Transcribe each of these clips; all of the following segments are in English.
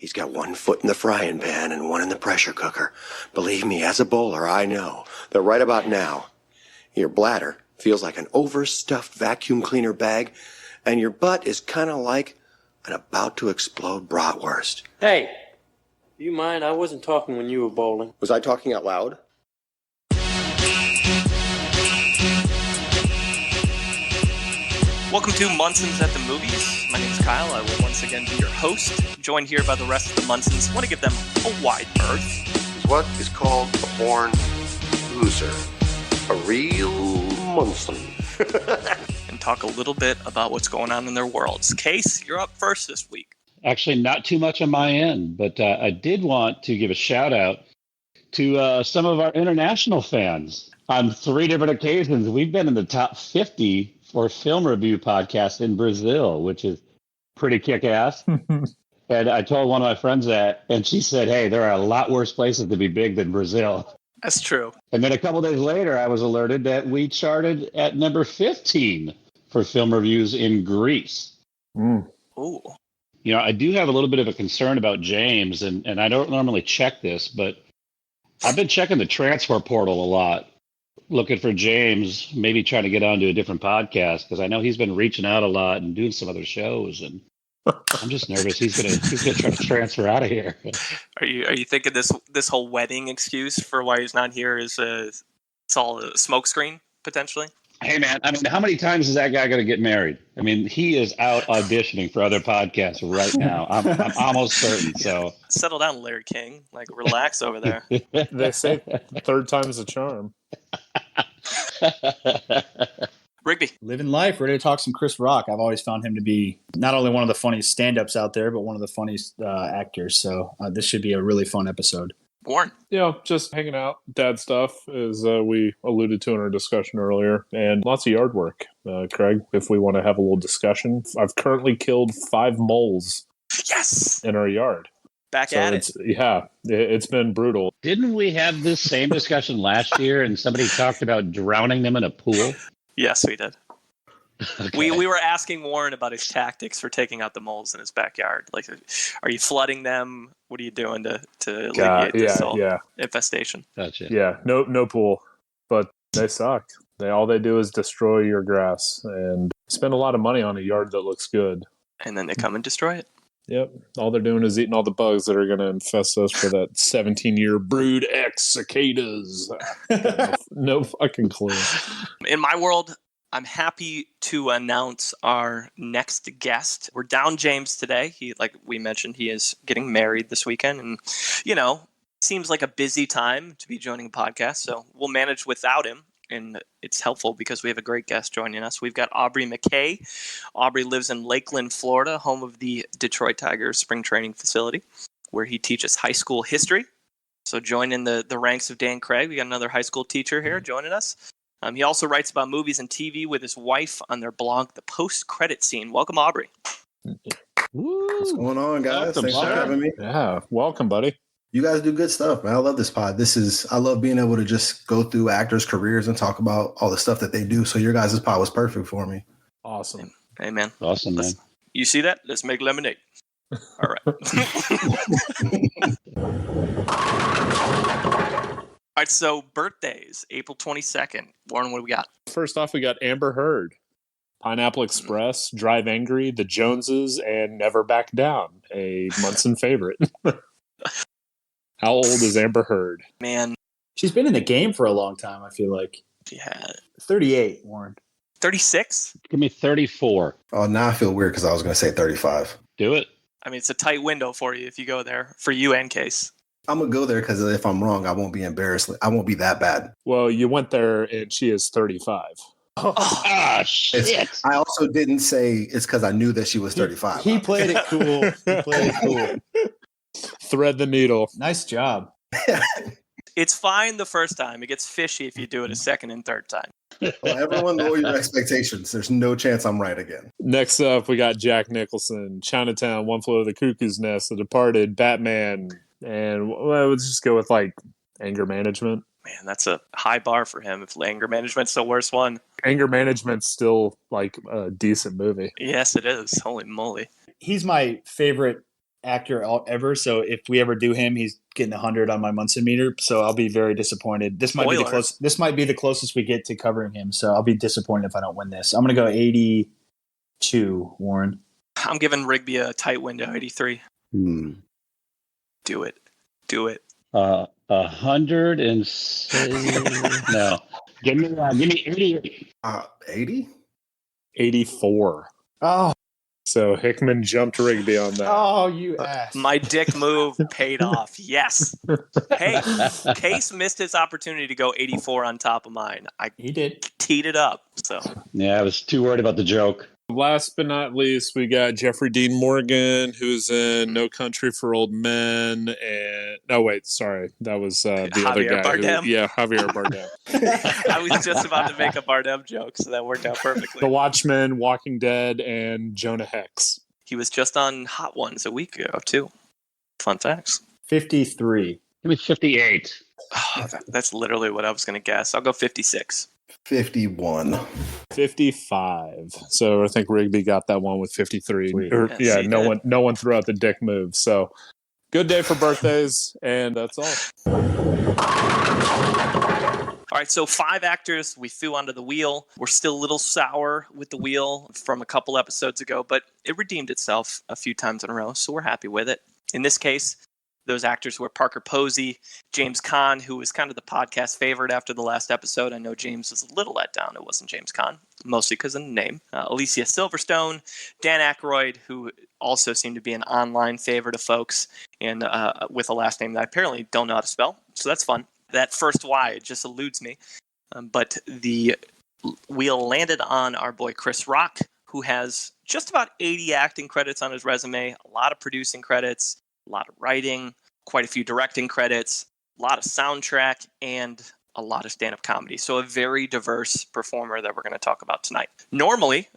He's got one foot in the frying pan and one in the pressure cooker. Believe me, as a bowler, I know that right about now, your bladder feels like an overstuffed vacuum cleaner bag, and your butt is kind of like an about-to-explode bratwurst. Hey, do you mind? I wasn't talking when you were bowling. Was I talking out loud? Welcome to Munson's at the Movies. My name is Kyle. I will once again be your host, joined here by the rest of the Munsons. I want to give them a wide berth. He's what is called a born loser. A real Munson. And talk a little bit about what's going on in their worlds. Case, you're up first this week. Actually, not too much on my end, but I did want to give a shout out to some of our international fans. On 3 different occasions, we've been in the top 50 for film review podcast in Brazil, which is pretty kick-ass. And I told one of my friends that, and she said, hey, there are a lot worse places to be big than Brazil. That's true. And then a couple days later, I was alerted that we charted at number 15 for film reviews in Greece. Ooh. You know, I do have a little bit of a concern about James, and I don't normally check this, but I've been checking the transfer portal a lot, looking for James, maybe trying to get onto a different podcast, because I know he's been reaching out a lot and doing some other shows, and I'm just nervous he's gonna try to transfer out of here. Are you thinking this whole wedding excuse for why he's not here is it's all a smokescreen potentially? Hey man, I mean, how many times is that guy going to get married? I mean, he is out auditioning for other podcasts right now. I'm almost certain. So settle down, Larry King. Like, relax over there. They say third time's a charm. Rigby. Living life, ready to talk some Chris Rock. I've always found him to be not only one of the funniest stand-ups out there, but one of the funniest actors. So this should be a really fun episode. Warren. Yeah, just hanging out. Dad stuff, as we alluded to in our discussion earlier, and lots of yard work. Craig, if we want to have a little discussion, I've currently killed 5 moles. Yes. In our yard. Back at it. Yeah, it's been brutal. Didn't we have this same discussion last year and somebody talked about drowning them in a pool? Yes, we did. Okay. We were asking Warren about his tactics for taking out the moles in his backyard. Like, are you flooding them? What are you doing to alleviate this infestation? Gotcha. Yeah, no pool, but they suck. All they do is destroy your grass and spend a lot of money on a yard that looks good. And then they come and destroy it. Yep. All they're doing is eating all the bugs that are going to infest us for that 17-year brood X cicadas. No fucking clue. In my world, I'm happy to announce our next guest. We're down James today. He, like we mentioned, he is getting married this weekend. And, you know, seems like a busy time to be joining a podcast. So we'll manage without him. And it's helpful because we have a great guest joining us. We've got Aubrey McKay. Aubrey lives in Lakeland, Florida, home of the Detroit Tigers spring training facility, where he teaches high school history. So join in the ranks of Dan Craig. We got another high school teacher here joining us. He also writes about movies and TV with his wife on their blog, The Post-Credit Scene. Welcome, Aubrey. What's going on, guys? Welcome, Thanks for having me. Yeah, welcome, buddy. You guys do good stuff, man. I love this pod. I love being able to just go through actors' careers and talk about all the stuff that they do. So your guys' pod was perfect for me. Awesome. Hey, man. Awesome, man. You see that? Let's make lemonade. All right. All right, so birthdays, April 22nd. Warren, what do we got? First off, we got Amber Heard, Pineapple Express, Drive Angry, The Joneses, and Never Back Down, a Munson favorite. How old is Amber Heard? Man. She's been in the game for a long time, I feel like. Yeah. 38, Warren. 36? Give me 34. Oh, now I feel weird because I was going to say 35. Do it. I mean, it's a tight window for you if you go there, for you and Case. I'm going to go there because if I'm wrong, I won't be embarrassed. I won't be that bad. Well, you went there and she is 35. Oh, shit. I also didn't say it's because I knew that she was 35. He played it cool. Thread the needle. Nice job. It's fine the first time. It gets fishy if you do it a second and third time. Well, everyone lower your expectations. There's no chance I'm right again. Next up, we got Jack Nicholson, Chinatown, One Flew Over the Cuckoo's Nest, The Departed, Batman, and let's just go with like anger management. Man, that's a high bar for him. If anger management's the worst one. Anger management's still like a decent movie. Yes, it is. Holy moly. He's my favorite actor ever. So if we ever do him, he's getting 100 on my Munson meter. So I'll be very disappointed. This might be the closest we get to covering him. So I'll be disappointed if I don't win this. I'm going to go 82, Warren. I'm giving Rigby a tight window, 83. Do it. 100 and no. Give me 88. 80? 84. Oh, So Hickman jumped Rigby on that. oh, you ass. My dick move paid off. Yes. Hey, Case missed his opportunity to go 84 on top of mine. He did. Teed it up. So Yeah, I was too worried about the joke. Last but not least, we got Jeffrey Dean Morgan, who's in No Country for Old Men. And that was the other Javier guy. Bardem. Javier Bardem. I was just about to make a Bardem joke, so that worked out perfectly. The Watchmen, Walking Dead, and Jonah Hex. He was just on Hot Ones a week ago, too. Fun facts. 53. Give me 58. Oh, that's literally what I was going to guess. I'll go 56. 51. 55. So I think Rigby got that one with 53. Sweet. Yes, he did. No one threw out the dick move. So good day for birthdays, and that's all. All right, so 5 actors we threw onto the wheel. We're still a little sour with the wheel from a couple episodes ago, but it redeemed itself a few times in a row, so we're happy with it. In this case, those actors were Parker Posey, James Caan, who was kind of the podcast favorite after the last episode. I know James was a little let down. It wasn't James Caan, mostly because of the name. Alicia Silverstone, Dan Aykroyd, who also seemed to be an online favorite of folks, and with a last name that I apparently don't know how to spell, so that's fun. That first Y, it just eludes me. But the wheel landed on our boy Chris Rock, who has just about 80 acting credits on his resume, a lot of producing credits, a lot of writing, quite a few directing credits, a lot of soundtrack, and a lot of stand-up comedy. So a very diverse performer that we're going to talk about tonight. Normally,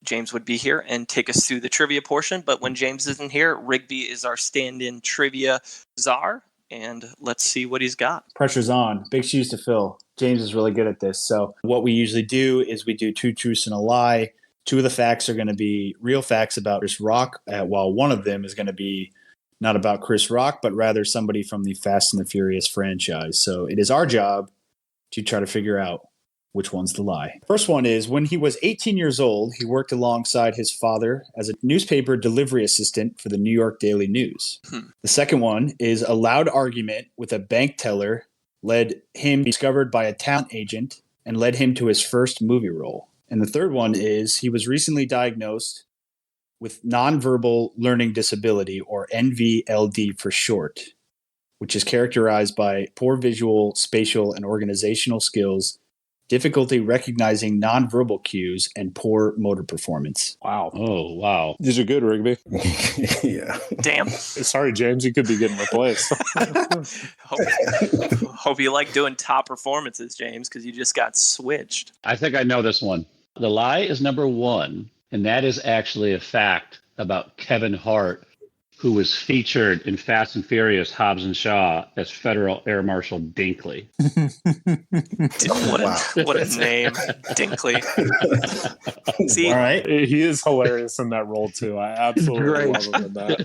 James would be here and take us through the trivia portion, but when James isn't here, Rigby is our stand-in trivia czar, and let's see what he's got. Pressure's on. Big shoes to fill. James is really good at this. So what we usually do is we do 2 truths and a lie. 2 of the facts are going to be real facts about Chris Rock, while one of them is going to be not about Chris Rock, but rather somebody from the Fast and the Furious franchise. So it is our job to try to figure out which one's the lie. First one is, when he was 18 years old, he worked alongside his father as a newspaper delivery assistant for the New York Daily News. The second one is, a loud argument with a bank teller led him discovered by a talent agent and led him to his first movie role. And the third one is, he was recently diagnosed with nonverbal learning disability, or NVLD for short, which is characterized by poor visual, spatial, and organizational skills, difficulty recognizing nonverbal cues, and poor motor performance. Wow. Oh, wow. These are good, Rigby. Yeah. Damn. Sorry, James, you could be getting replaced. Hope you like doing top performances, James, because you just got switched. I think I know this one. The lie is number 1, and that is actually a fact about Kevin Hart, who was featured in Fast and Furious Hobbs and Shaw as Federal Air Marshal Dinkley. What a name, Dinkley. See, All right. He is hilarious in that role, too. I absolutely love him in that.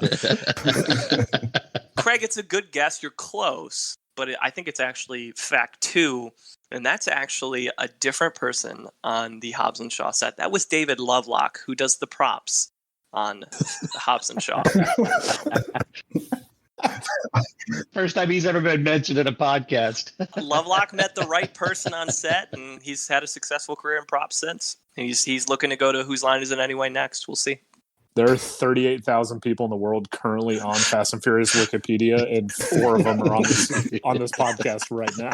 Craig, it's a good guess. You're close, but I think it's actually fact 2, and that's actually a different person on the Hobbs and Shaw set. That was David Lovelock, who does the props on Hobbs and Shaw. First time he's ever been mentioned in a podcast. Lovelock met the right person on set, and he's had a successful career in props since. He's looking to go to Whose Line Is It Anyway next. We'll see. There are 38,000 people in the world currently on Fast and Furious Wikipedia, and 4 of them are on this podcast right now.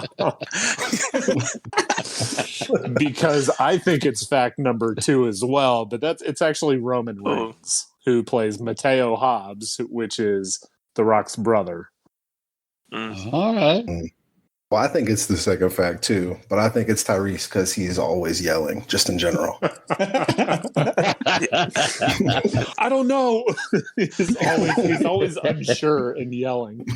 Because I think it's fact number 2 as well, but it's actually Roman Reigns, who plays Mateo Hobbs, which is The Rock's brother. All right. Well, I think it's the second fact too, but I think it's Tyrese because he is always yelling, just in general. I don't know. He's always unsure and yelling.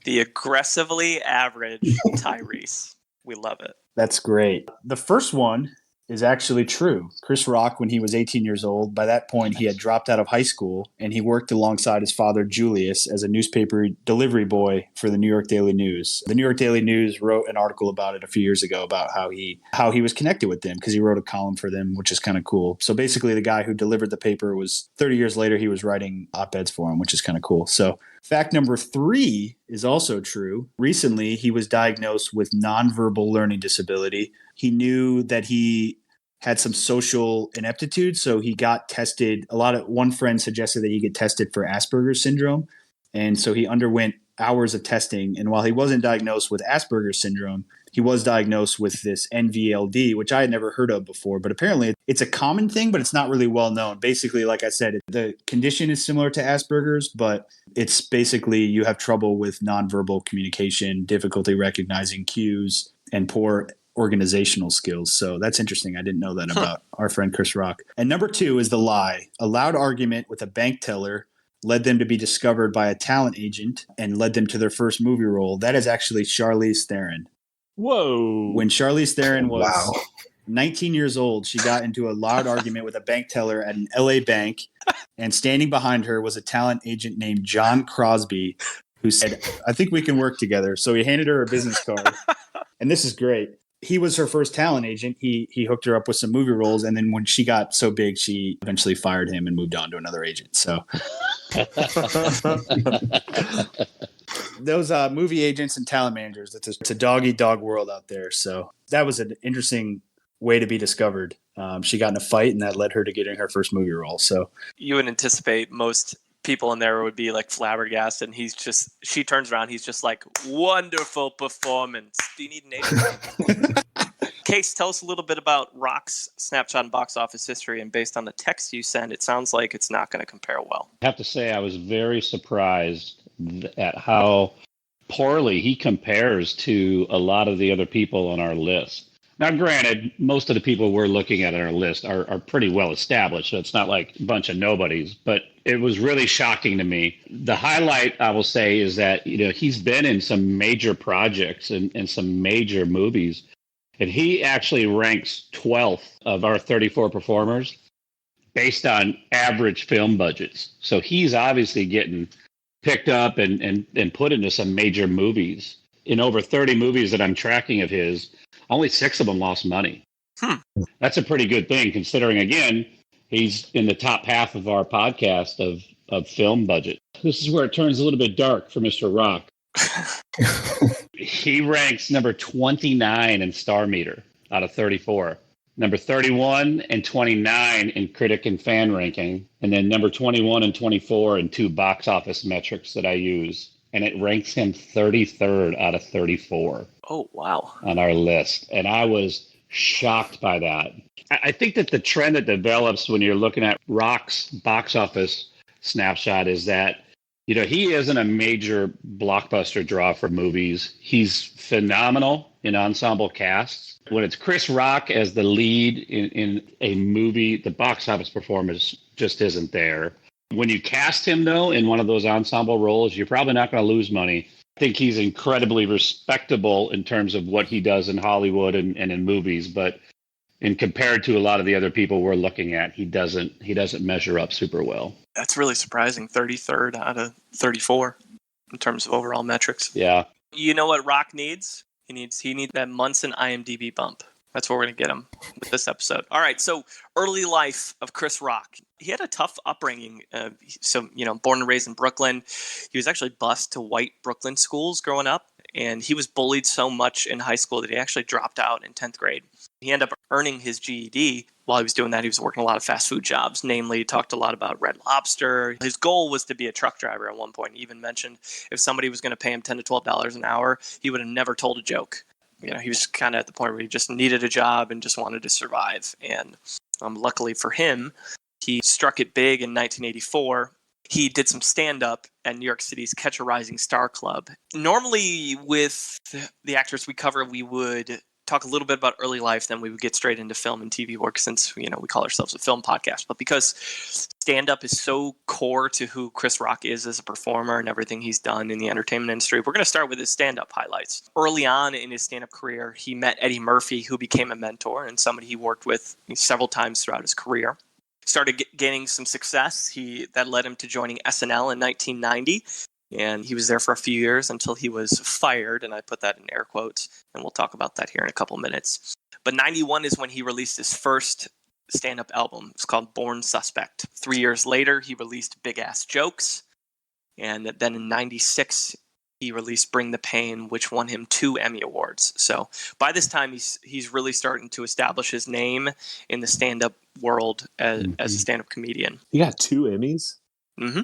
The aggressively average Tyrese. We love it. That's great. The first one is actually true. Chris Rock, when he was 18 years old, by that point he had dropped out of high school, and he worked alongside his father Julius as a newspaper delivery boy for the New York Daily News. The New York Daily News wrote an article about it a few years ago about how he was connected with them because he wrote a column for them, which is kind of cool. So basically the guy who delivered the paper was 30 years later, he was writing op-eds for him, which is kind of cool. So fact number 3 is also true. Recently, he was diagnosed with nonverbal learning disability. He knew that he had some social ineptitude, so he got tested. One friend suggested that he get tested for Asperger's syndrome, and so he underwent hours of testing. And while he wasn't diagnosed with Asperger's syndrome, he was diagnosed with this NVLD, which I had never heard of before. But apparently it's a common thing, but it's not really well known. Basically, like I said, the condition is similar to Asperger's, but it's basically you have trouble with nonverbal communication, difficulty recognizing cues, and poor organizational skills. So that's interesting. I didn't know that about our friend Chris Rock. And number 2 is the lie. A loud argument with a bank teller led them to be discovered by a talent agent and led them to their first movie role. That is actually Charlize Theron. Whoa. When Charlize Theron was 19 years old, she got into a loud argument with a bank teller at an LA bank, and standing behind her was a talent agent named John Crosby, who said, "I think we can work together." So he handed her a business card. And this is great. He was her first talent agent. He hooked her up with some movie roles, and then when she got so big, she eventually fired him and moved on to another agent. So those movie agents and talent managers, it's a dog-eat-dog world out there. So that was an interesting way to be discovered. She got in a fight, and that led her to getting her first movie role. So You would anticipate most people in there would be like flabbergasted, and she turns around, he's just like, wonderful performance. Do you need an agent? Case, tell us a little bit about Rock's snapshot and box office history, and based on the text you sent, it sounds like it's not going to compare well. I have to say I was very surprised at how poorly he compares to a lot of the other people on our list. Now, granted, most of the people we're looking at on our list are pretty well established, so it's not like a bunch of nobodies, but it was really shocking to me. The highlight, I will say, is that he's been in some major projects and some major movies, and he actually ranks 12th of our 34 performers based on average film budgets. So he's obviously getting picked up and put into some major movies. In over 30 movies that I'm tracking of his, only 6 of them lost money. That's a pretty good thing, considering, again, he's in the top half of our podcast of film budget. This is where it turns a little bit dark for Mr. Rock. He ranks number 29 in Star Meter out of 34. Number 31 and 29 in critic and fan ranking. And then number 21 and 24 in 2 box office metrics that I use. And it ranks him 33rd out of 34. Oh, wow. On our list. And I was shocked by that. I think that the trend that develops when you're looking at Rock's box office snapshot is that, he isn't a major blockbuster draw for movies. He's phenomenal in ensemble casts. When it's Chris Rock as the lead in a movie, the box office performance just isn't there. When you cast him, though, in one of those ensemble roles, you're probably not going to lose money. I think he's incredibly respectable in terms of what he does in Hollywood and in movies, but in compared to a lot of the other people we're looking at, he doesn't measure up super well. That's really surprising. 33rd out of 34 in terms of overall metrics. Yeah. You know what Rock needs? He needs that Munson IMDb bump. That's where we're going to get him with this episode. All right, so early life of Chris Rock. He had a tough upbringing. Born and raised in Brooklyn. He was actually bused to white Brooklyn schools growing up, and he was bullied so much in high school that he actually dropped out in 10th grade. He ended up earning his GED. While he was doing that, he was working a lot of fast food jobs. Namely, he talked a lot about Red Lobster. His goal was to be a truck driver at one point. He even mentioned if somebody was going to pay him $10 to $12 an hour, he would have never told a joke. He was kind of at the point where he just needed a job and just wanted to survive. And luckily for him, he struck it big in 1984. He did some stand-up at New York City's Catch a Rising Star Club. Normally with the actors we cover, we would talk a little bit about early life, then we would get straight into film and TV work since, we call ourselves a film podcast. But because stand-up is so core to who Chris Rock is as a performer and everything he's done in the entertainment industry, we're going to start with his stand-up highlights. Early on in his stand-up career, he met Eddie Murphy, who became a mentor and somebody he worked with several times throughout his career. Started gaining some success. That led him to joining SNL in 1990. And he was there for a few years until he was fired, and I put that in air quotes, and we'll talk about that here in a couple minutes. But 91 is when he released his first stand-up album. It's called Born Suspect. 3 years later, he released Big Ass Jokes, and then in 96, he released Bring the Pain, which won him 2 Emmy Awards. So by this time, he's really starting to establish his name in the stand-up world as a stand-up comedian. He got 2 Emmys? Mm-hmm.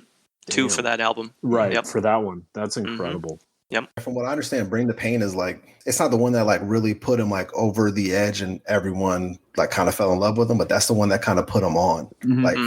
2 for that album. Right, Yep. for that one. That's incredible. Yep. From what I understand, Bring the Pain is like, it's not the one that like really put him like over the edge and everyone like kind of fell in love with him, but that's the one that kind of put him on. Like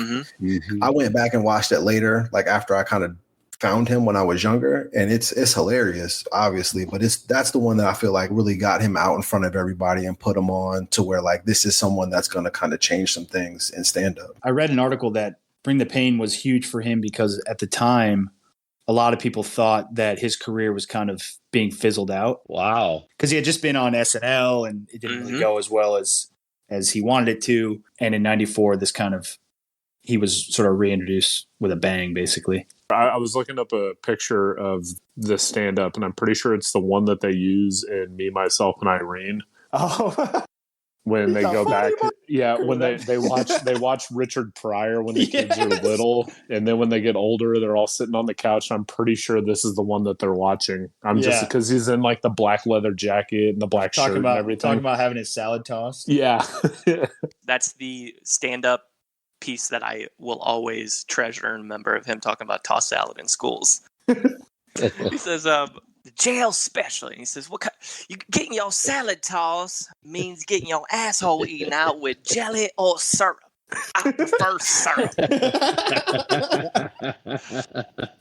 I went back and watched it later, like after I kind of found him when I was younger, and it's hilarious, obviously, but that's the one that I feel like really got him out in front of everybody and put him on to where like this is someone that's going to kind of change some things in stand-up. I read an article that Bring the Pain was huge for him because at the time, a lot of people thought that his career was kind of being fizzled out. Wow. Because he had just been on SNL and it didn't really go as well as he wanted it to. And in 94, he was sort of reintroduced with a bang, basically. I was looking up a picture of the stand-up, and I'm pretty sure it's the one that they use in Me, Myself, and Irene. Oh, When they go back, when they watch Richard Pryor when the kids are little, and then when they get older, they're all sitting on the couch. I'm pretty sure this is the one that they're watching. Just because he's in like the black leather jacket and the black shirt and everything. Talking about having his salad tossed. Yeah, that's the stand-up piece that I will always treasure and remember of him talking about tossed salad in schools. He says, the jail special. And he says, you getting your salad tossed means getting your asshole eaten out with jelly or syrup. I prefer syrup.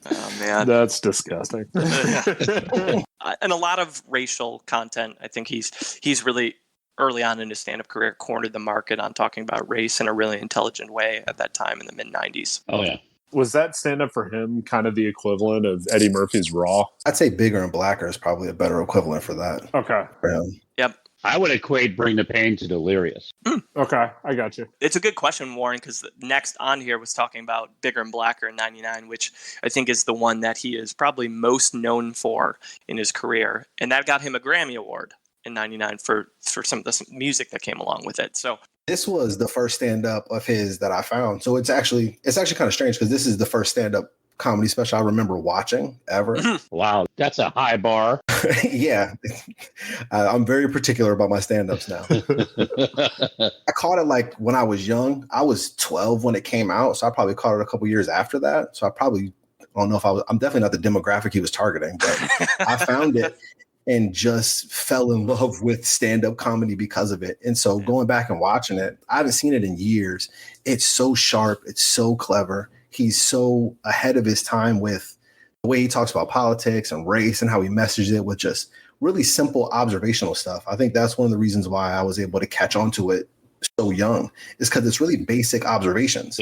Oh, man. That's disgusting. And a lot of racial content. I think he's really, early on in his stand-up career, cornered the market on talking about race in a really intelligent way at that time in the mid-90s. Oh, yeah. Was that stand-up for him kind of the equivalent of Eddie Murphy's Raw? I'd say Bigger and Blacker is probably a better equivalent for that. Okay. For him. Yep. I would equate Bring the Pain to Delirious. Okay, I got you. It's a good question, Warren, because next on here was talking about Bigger and Blacker in 99, which I think is the one that he is probably most known for in his career. And that got him a Grammy Award in 99 for some of the music that came along with it. So this was the first stand-up of his that I found. So it's actually kind of strange because this is the first stand-up comedy special I remember watching ever. Wow, that's a high bar. Yeah. I'm very particular about my stand-ups now. I caught it like when I was young. I was 12 when it came out, so I probably caught it a couple years after that. So I don't know if I'm definitely not the demographic he was targeting, but I found it and just fell in love with stand-up comedy because of it. And so going back and watching it, I haven't seen it in years. It's so sharp. It's so clever. He's so ahead of his time with the way he talks about politics and race and how he messages it with just really simple observational stuff. I think that's one of the reasons why I was able to catch on to it so young, is because it's really basic observations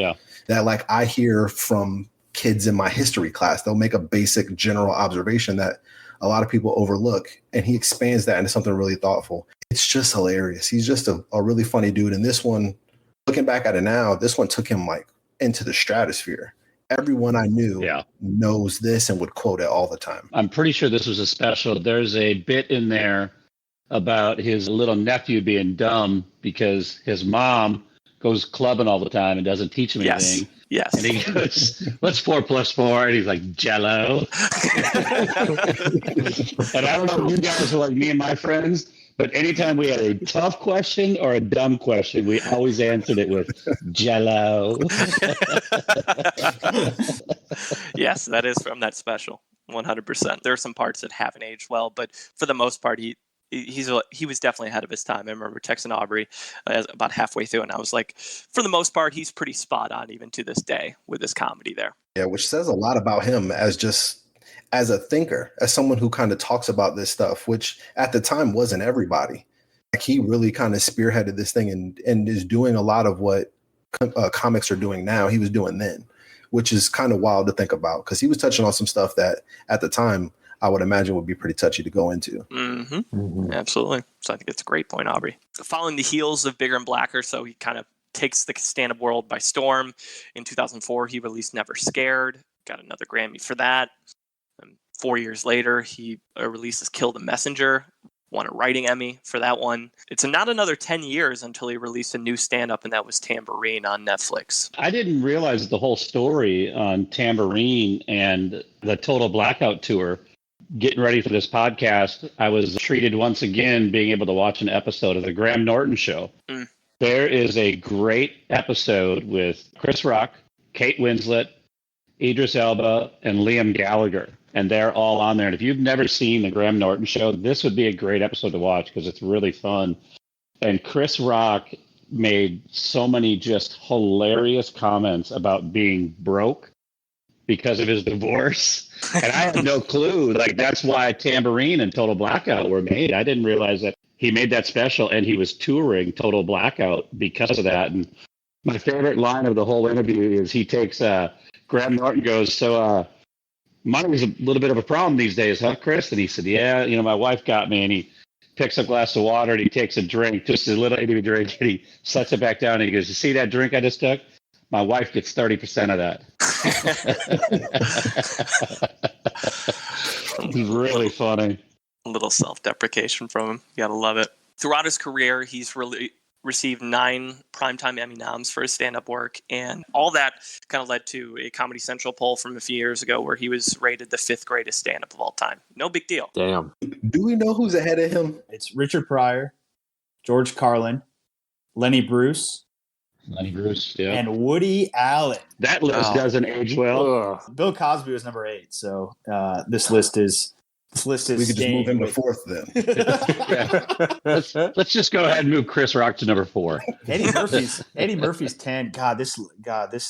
that like I hear from kids in my history class. They'll make a basic general observation that a lot of people overlook, and he expands that into something really thoughtful. It's just hilarious. He's just a really funny dude. And this one, looking back at it now, this one took him like into the stratosphere. Everyone I knew knows this and would quote it all the time. I'm pretty sure this was a special. There's a bit in there about his little nephew being dumb because his mom goes clubbing all the time and doesn't teach him anything. Yes. And he goes, what's 4 + 4? And he's like, Jell-O. And I don't know if you guys are like me and my friends, but anytime we had a tough question or a dumb question, we always answered it with Jell-O. Yes, that is from that special. 100%. There are some parts that haven't aged well, but for the most part, he was definitely ahead of his time. I remember texting Aubrey about halfway through, and I was like, for the most part, he's pretty spot on even to this day with his comedy there. Yeah, which says a lot about him as a thinker, as someone who kind of talks about this stuff, which at the time wasn't everybody. Like he really kind of spearheaded this thing and is doing a lot of what comics are doing now. He was doing then, which is kind of wild to think about because he was touching on some stuff that at the time I would imagine would be pretty touchy to go into. Absolutely. So I think it's a great point, Aubrey. Following the heels of Bigger and Blacker, so he kind of takes the stand-up world by storm. In 2004, he released Never Scared, got another Grammy for that. 4 years later, he releases Kill the Messenger, won a writing Emmy for that one. It's not another 10 years until he released a new stand-up, and that was Tambourine on Netflix. I didn't realize the whole story on Tambourine and the Total Blackout tour. Getting ready for this podcast, I was treated once again being able to watch an episode of the Graham Norton Show. There is a great episode with Chris Rock, Kate Winslet, Idris Elba, and Liam Gallagher. And they're all on there. And if you've never seen the Graham Norton Show, this would be a great episode to watch because it's really fun. And Chris Rock made so many just hilarious comments about being broke because of his divorce. And I had no clue. Like, that's why Tambourine and Total Blackout were made. I didn't realize that he made that special and he was touring Total Blackout because of that. And my favorite line of the whole interview is he takes Graham Norton goes, so money's a little bit of a problem these days, huh, Chris? And he said, yeah, my wife got me. And he picks a glass of water and he takes a drink, just a little itty drink, and he sets it back down and he goes, you see that drink I just took? My wife gets 30% of that. It's really funny. A little self-deprecation from him. You gotta love it. Throughout his career, he's received 9 Primetime Emmy noms for his stand-up work, and all that kind of led to a Comedy Central poll from a few years ago where he was rated the 5th greatest stand-up of all time. No big deal. Damn. Do we know who's ahead of him? It's Richard Pryor, George Carlin, Lenny Bruce, yeah. and Woody Allen. That list doesn't age well. Bill Cosby was number 8, so this list is. We could just move him to 4th then. Let's just go ahead and move Chris Rock to number 4. Eddie Murphy's 10. This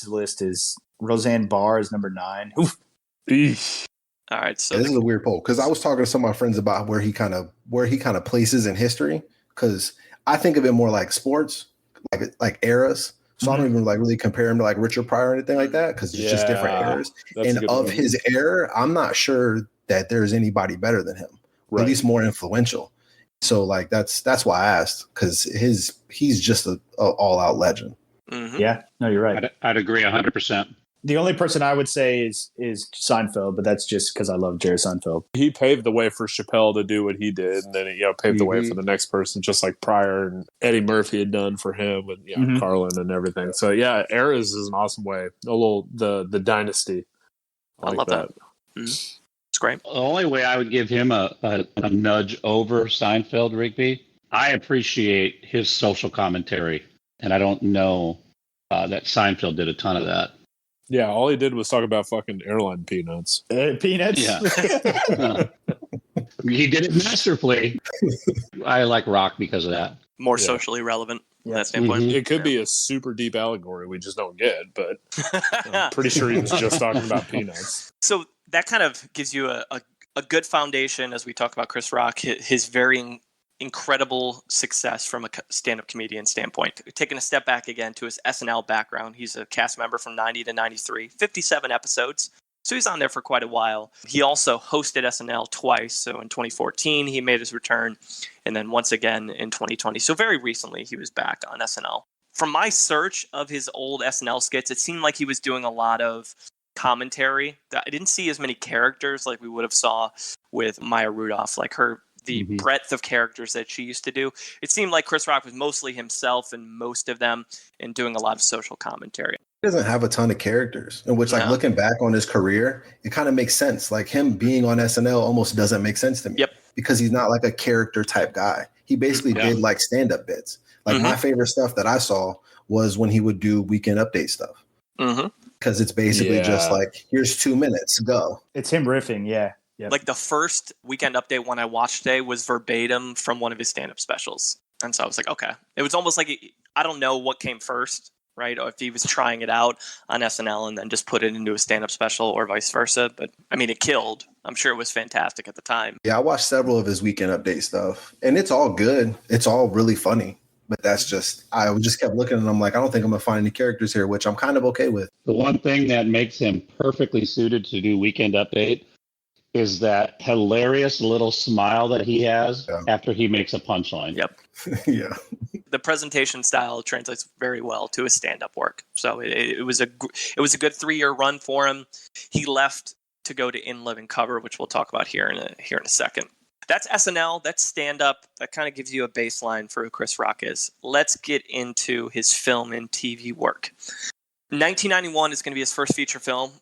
list is Roseanne Barr is number 9. Oof. All right, so this is a weird poll because I was talking to some of my friends about where he kind of places in history because I think of it more like sports, like eras. So I don't even really compare him to like Richard Pryor or anything like that because it's just different eras. And of his era, I'm not sure that there's anybody better than him, at least more influential. So like that's why I asked because he's just a all out legend. Yeah, no, you're right. I'd agree 100%. The only person I would say is Seinfeld, but that's just because I love Jerry Seinfeld. He paved the way for Chappelle to do what he did, and then he paved the way for the next person, just like Pryor and Eddie Murphy had done for him with Carlin and everything. So yeah, eras is an awesome way. The dynasty. I love that. It's great. The only way I would give him a nudge over Seinfeld, Rigby, I appreciate his social commentary, and I don't know that Seinfeld did a ton of that. Yeah, all he did was talk about fucking airline peanuts. Peanuts? Yeah. He did it masterfully. I like Rock because of that. More socially relevant from that standpoint. It could be a super deep allegory we just don't get, but I'm pretty sure he was just talking about peanuts. So that kind of gives you a good foundation as we talk about Chris Rock, his varying incredible success from a stand-up comedian standpoint. Taking a step back again to his SNL background, he's a cast member from 90 to 93, 57 episodes. So he's on there for quite a while. He also hosted SNL twice. So in 2014, he made his return. And then once again in 2020. So very recently, he was back on SNL. From my search of his old SNL skits, it seemed like he was doing a lot of commentary. I didn't see as many characters like we would have saw with Maya Rudolph, like the breadth of characters that she used to do. It seemed like Chris Rock was mostly himself in most of them and doing a lot of social commentary. He doesn't have a ton of characters, in which, like, looking back on his career, it kind of makes sense. Like, him being on SNL almost doesn't make sense to me. Yep. Because he's not like a character type guy. He basically did like stand-up bits. Like, my favorite stuff that I saw was when he would do Weekend Update stuff. Because it's basically just like, here's 2 minutes, go. It's him riffing, yeah. Yep. Like the first Weekend Update one I watched today was verbatim from one of his stand-up specials. And so I was like, okay. It was almost like, I don't know what came first, right? Or if he was trying it out on SNL and then just put it into a stand-up special or vice versa. But I mean, it killed. I'm sure it was fantastic at the time. Yeah, I watched several of his Weekend Update stuff, and it's all good. It's all really funny. But that's just, I just kept looking and I'm like, I don't think I'm going to find any characters here, which I'm kind of okay with. The one thing that makes him perfectly suited to do Weekend Update is that hilarious little smile that he has after he makes a punchline. Yep. Yeah. The presentation style translates very well to his stand-up work. So it was a good 3-year run for him. He left to go to In Living Cover, which we'll talk about here in a second. That's SNL. That's stand-up. That kind of gives you a baseline for who Chris Rock is. Let's get into his film and TV work. 1991 is going to be his first feature film.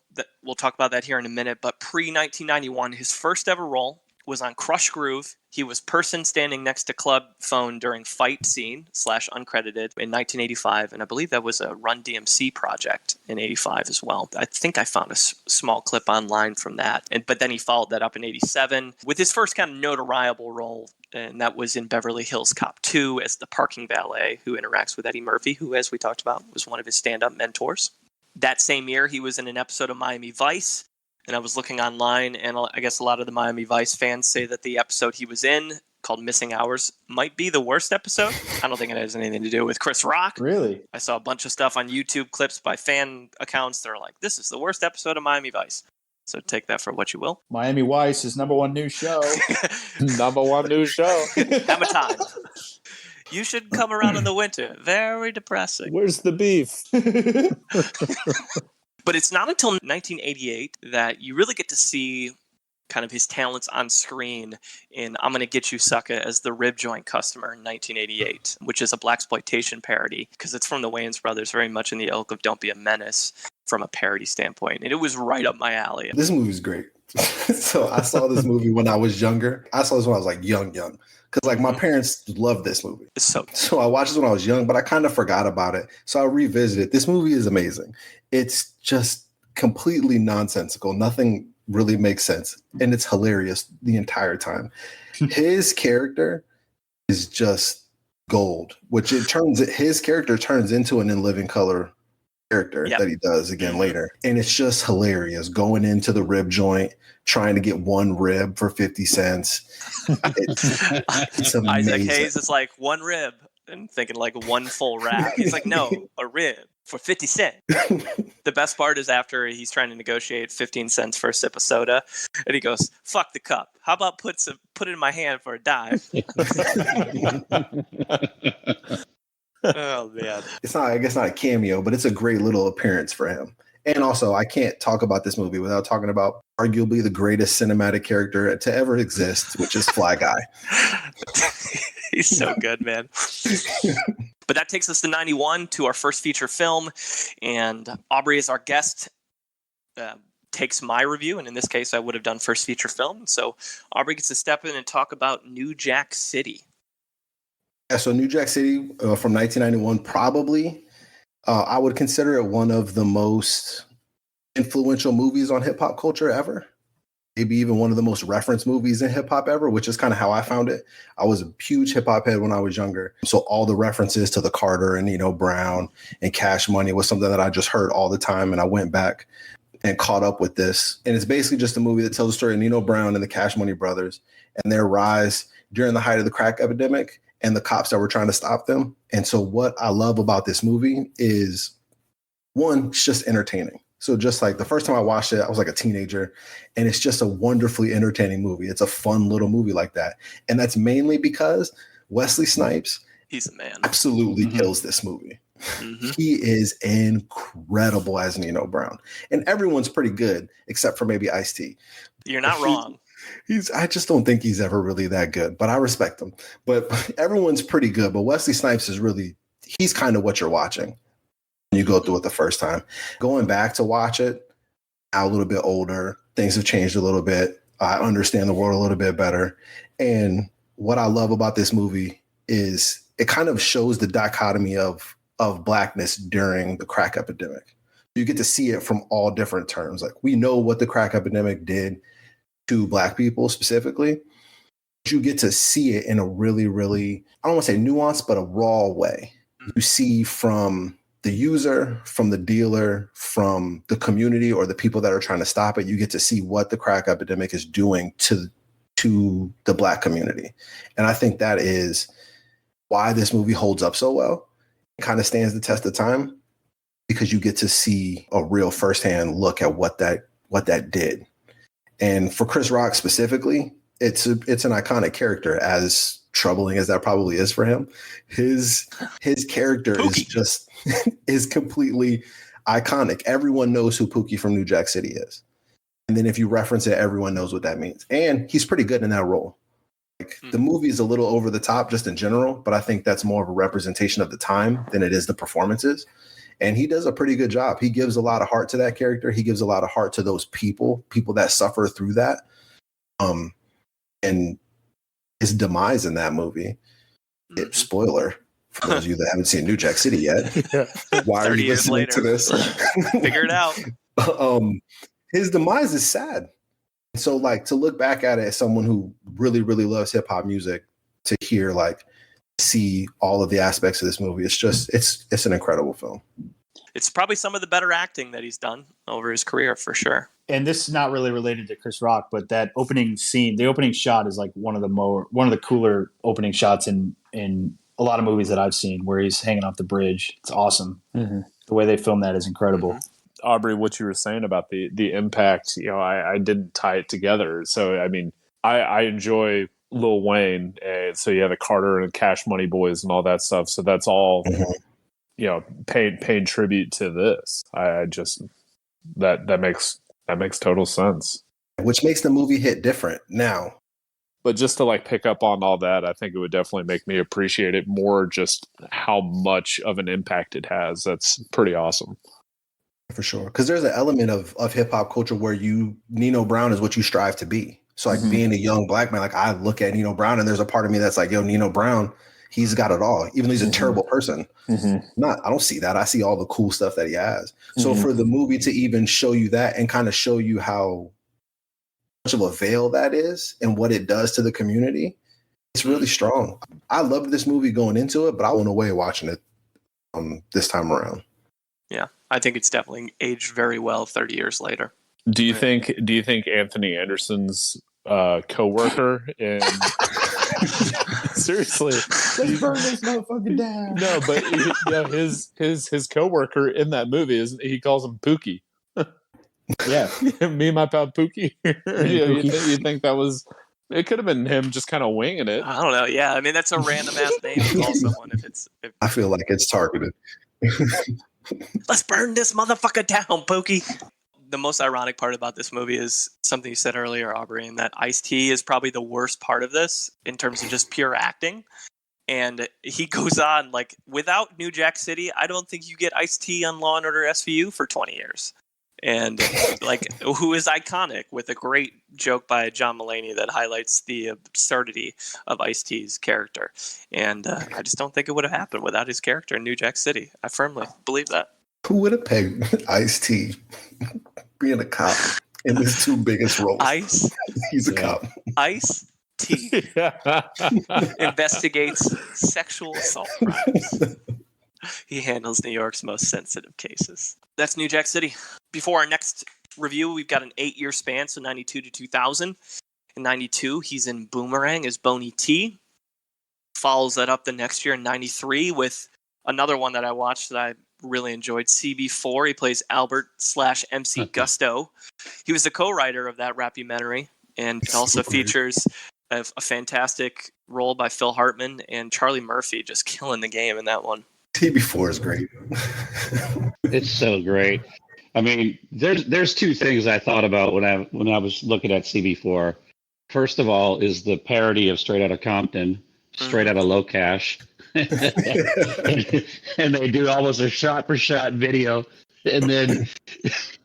We'll talk about that here in a minute. But pre-1991, his first ever role was on Crush Groove. He was person standing next to club phone during fight scene / uncredited in 1985. And I believe that was a Run DMC project in 85 as well. I think I found a small clip online from that. But then he followed that up in 87 with his first kind of notoriable role. And that was in Beverly Hills Cop 2 as the parking valet who interacts with Eddie Murphy, who, as we talked about, was one of his stand-up mentors. That same year, he was in an episode of Miami Vice. And I was looking online, and I guess a lot of the Miami Vice fans say that the episode he was in, called Missing Hours, might be the worst episode. I don't think it has anything to do with Chris Rock. Really? I saw a bunch of stuff on YouTube clips by fan accounts that are like, this is the worst episode of Miami Vice. So take that for what you will. Miami Vice is #1 new show. #1 new show. Have a time. You should come around in the winter. Very depressing. Where's the beef? But it's not until 1988 that you really get to see kind of his talents on screen in I'm Gonna Get You Sucker as the rib joint customer in 1988, which is a blaxploitation parody because it's from the Wayans brothers, very much in the ilk of Don't Be a Menace from a parody standpoint. And it was right up my alley. This movie's great. So I saw this movie when I was younger. I saw this when I was like young. Because like my parents loved this movie. So I watched this when I was young, but I kind of forgot about it. So I revisited. This movie is amazing. It's just completely nonsensical. Nothing really makes sense. And it's hilarious the entire time. His character is just gold, which his character turns into an In Living Color character that he does again later. And it's just hilarious going into the rib joint, trying to get one rib for 50 cents. It's amazing. Isaac Hayes is like, one rib, and thinking like one full wrap. He's like, no, a rib for 50 cents. The best part is after he's trying to negotiate 15 cents for a sip of soda, and he goes, fuck the cup. How about put it in my hand for a dime? Oh man. It's not, I guess, not a cameo, but it's a great little appearance for him. And also, I can't talk about this movie without talking about arguably the greatest cinematic character to ever exist, which is Fly Guy. He's so good, man. But that takes us to 91 to our first feature film. And Aubrey is our guest, takes my review. And in this case, I would have done first feature film. So Aubrey gets to step in and talk about New Jack City. Yeah, so New Jack City from 1991, probably. I would consider it one of the most influential movies on hip hop culture ever. Maybe even one of the most referenced movies in hip hop ever, which is kind of how I found it. I was a huge hip hop head when I was younger. So all the references to the Carter and Nino Brown and Cash Money was something that I just heard all the time. And I went back and caught up with this. And it's basically just a movie that tells the story of Nino Brown and the Cash Money brothers and their rise during the height of the crack epidemic and the cops that were trying to stop them. And so what I love about this movie is, one, it's just entertaining. So just like the first time I watched it, I was like a teenager, and it's just a wonderfully entertaining movie. It's a fun little movie like that. And that's mainly because Wesley Snipes, he's a man, absolutely kills this movie. Mm-hmm. He is incredible as Nino Brown. And everyone's pretty good, except for maybe Ice-T. You're not wrong. I just don't think he's ever really that good, but I respect him. But everyone's pretty good. But Wesley Snipes is really, he's kind of what you're watching when you go through it the first time. Going back to watch it, now a little bit older, things have changed a little bit. I understand the world a little bit better. And what I love about this movie is it kind of shows the dichotomy of blackness during the crack epidemic. You get to see it from all different terms. Like, we know what the crack epidemic did to Black people specifically. You get to see it in a really, really, I don't want to say nuanced, but a raw way. You see from the user, from the dealer, from the community or the people that are trying to stop it. You get to see what the crack epidemic is doing to the Black community. And I think that is why this movie holds up so well. It kind of stands the test of time because you get to see a real firsthand look at what that did. And for Chris Rock specifically, it's an iconic character, as troubling as that probably is for him. His character Pookie is completely iconic. Everyone knows who Pookie from New Jack City is. And then if you reference it, everyone knows what that means. And he's pretty good in that role. Like, the movie is a little over the top just in general, but I think that's more of a representation of the time than it is the performances. And he does a pretty good job. He gives a lot of heart to that character. He gives a lot of heart to those people that suffer through that. And his demise in that movie, spoiler for those of you that haven't seen New Jack City yet. Why are you listening to this? Figure it out. His demise is sad. So, like, to look back at it as someone who really, really loves hip hop music, to hear, like, see all of the aspects of this movie, it's an incredible film. It's probably some of the better acting that he's done over his career, for sure. And this is not really related to Chris Rock, but that opening scene, the opening shot is like one of the cooler opening shots in a lot of movies that I've seen, where he's hanging off the bridge. It's awesome. Mm-hmm. The way they filmed that is incredible. Aubrey, what you were saying about the impact, I didn't tie it together. So, I mean, I enjoy Lil Wayne. So you have the Carter and Cash Money Boys and all that stuff. So that's all, paying tribute to this. I just, that makes total sense. Which makes the movie hit different now. But just to like pick up on all that, I think it would definitely make me appreciate it more, just how much of an impact it has. That's pretty awesome. For sure. Because there's an element of hip hop culture where Nino Brown is what you strive to be. So like being a young Black man, like I look at Nino Brown and there's a part of me that's like, yo, Nino Brown, he's got it all. Even though he's a terrible person. I don't see that. I see all the cool stuff that he has. So for the movie to even show you that and kind of show you how much of a veil that is and what it does to the community, it's really strong. I loved this movie going into it, but I went away watching it this time around. Yeah, I think it's definitely aged very well 30 years later. Do you think Anthony Anderson's co-worker in seriously, let's burn this motherfucker down? No, but his co-worker in that movie he calls him Pookie. Yeah. Me and my pal Pookie. You think that was, it could have been him just kind of winging it. I don't know. Yeah, I mean, that's a random ass name to call someone I feel like it's targeted. Let's burn this motherfucker down, Pookie. The most ironic part about this movie is something you said earlier, Aubrey, and that Ice-T is probably the worst part of this in terms of just pure acting. And he goes on, like, without New Jack City, I don't think you get Ice-T on Law & Order SVU for 20 years. And, like, who is iconic, with a great joke by John Mulaney that highlights the absurdity of Ice-T's character. And I just don't think it would have happened without his character in New Jack City. I firmly believe that. Who would have pegged Ice-T being a cop in his two biggest roles? He's a cop. Ice-T investigates sexual assault crimes. He handles New York's most sensitive cases. That's New Jack City. Before our next review, we've got an 8-year span, so 92 to 2000. In 92, he's in Boomerang as Boney T. Follows that up the next year in 93 with another one that I watched that I really enjoyed, CB4. He plays Albert/MC Gusto. He was the co-writer of that rapumentary, and it also features a fantastic role by Phil Hartman and Charlie Murphy, just killing the game in that one. CB4 is great. It's so great. I mean, there's two things I thought about when I was looking at CB4. First of all, is the parody of Straight Outta Compton, Straight Outta Low Cash. and they do almost a shot for shot video, and then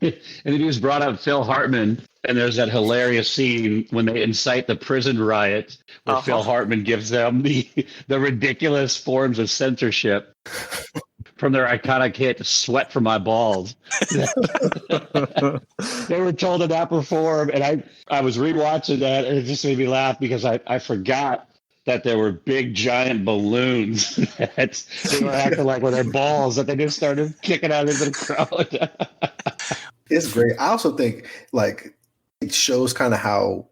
he just brought up Phil Hartman, and there's that hilarious scene when they incite the prison riot where Phil Hartman gives them the ridiculous forms of censorship from their iconic hit "Sweat from My Balls." They were told to not perform, and I was rewatching that, and it just made me laugh because I forgot that there were big giant balloons that they were acting like with their balls that they just started kicking out into the crowd. It's great. I also think like it shows kind of how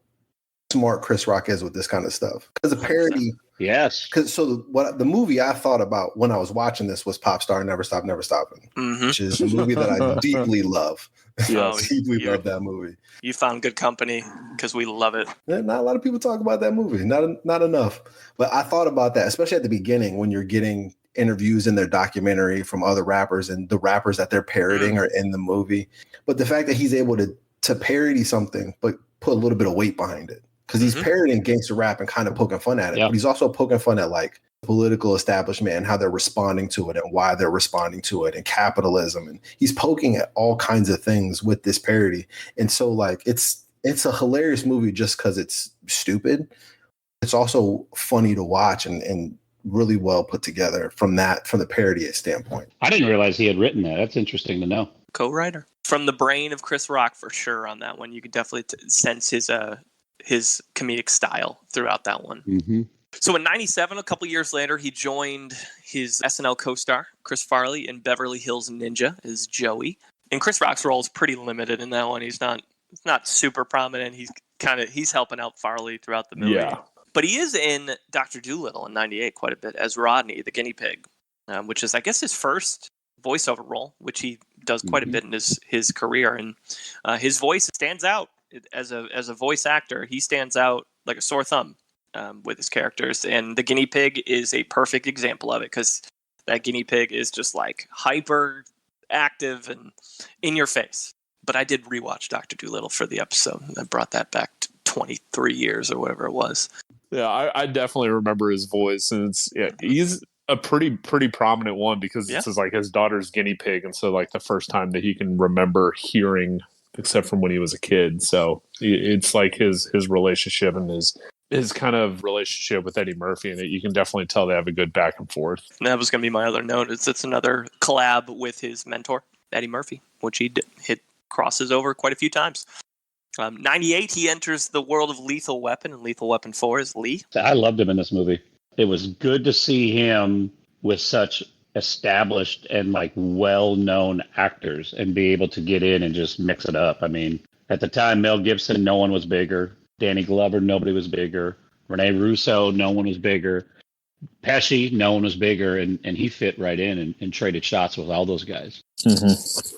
smart Chris Rock is with this kind of stuff. Because the parody, yes. Because what the movie I thought about when I was watching this was Pop Star Never Stop Never Stopping, which is a movie that I deeply love. Oh, Deeply love that movie. You found good company because we love it. Not a lot of people talk about that movie. Not enough. But I thought about that, especially at the beginning when you're getting interviews in their documentary from other rappers and the rappers that they're parodying are in the movie. But the fact that he's able to parody something but put a little bit of weight behind it. Because he's parodying gangster rap and kind of poking fun at it. But he's also poking fun at like political establishment and how they're responding to it and why they're responding to it and capitalism. And he's poking at all kinds of things with this parody. And so like it's a hilarious movie just because it's stupid. It's also funny to watch and really well put together from the parody standpoint. I didn't realize he had written that. That's interesting to know. Co-writer. From the brain of Chris Rock for sure on that one. You could definitely sense his comedic style throughout that one. Mm-hmm. So in 97, a couple years later, he joined his SNL co-star, Chris Farley, in Beverly Hills Ninja as Joey. And Chris Rock's role is pretty limited in that one. He's not super prominent. He's helping out Farley throughout the movie. Yeah. But he is in Dr. Dolittle in 98 quite a bit as Rodney, the guinea pig, which is, I guess, his first voiceover role, which he does quite a bit in his career. And his voice stands out. As a voice actor, he stands out like a sore thumb with his characters, and the guinea pig is a perfect example of it because that guinea pig is just like hyper active and in your face. But I did rewatch Dr. Dolittle for the episode. I brought that back to 23 years or whatever it was. Yeah, I definitely remember his voice, and he's a pretty prominent one because this is like his daughter's guinea pig, and so like the first time that he can remember hearing, except from when he was a kid. So it's like his relationship and his kind of relationship with Eddie Murphy, and you can definitely tell they have a good back and forth. And that was going to be my other note. It's another collab with his mentor, Eddie Murphy, which he hit crosses over quite a few times. 98, he enters the world of Lethal Weapon, and Lethal Weapon 4 is Lee. I loved him in this movie. It was good to see him with such established and like well-known actors and be able to get in and just mix it up. I mean, at the time, Mel Gibson, no one was bigger. Danny Glover, nobody was bigger. Rene Russo, no one was bigger. Pesci, no one was bigger. And he fit right in and traded shots with all those guys. Mm-hmm.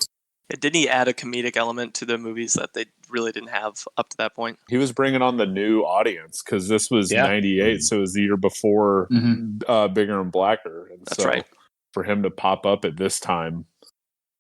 Didn't he add a comedic element to the movies that they really didn't have up to that point? He was bringing on the new audience because this was 98, so it was the year before Bigger and Blacker. And That's right. For him to pop up at this time,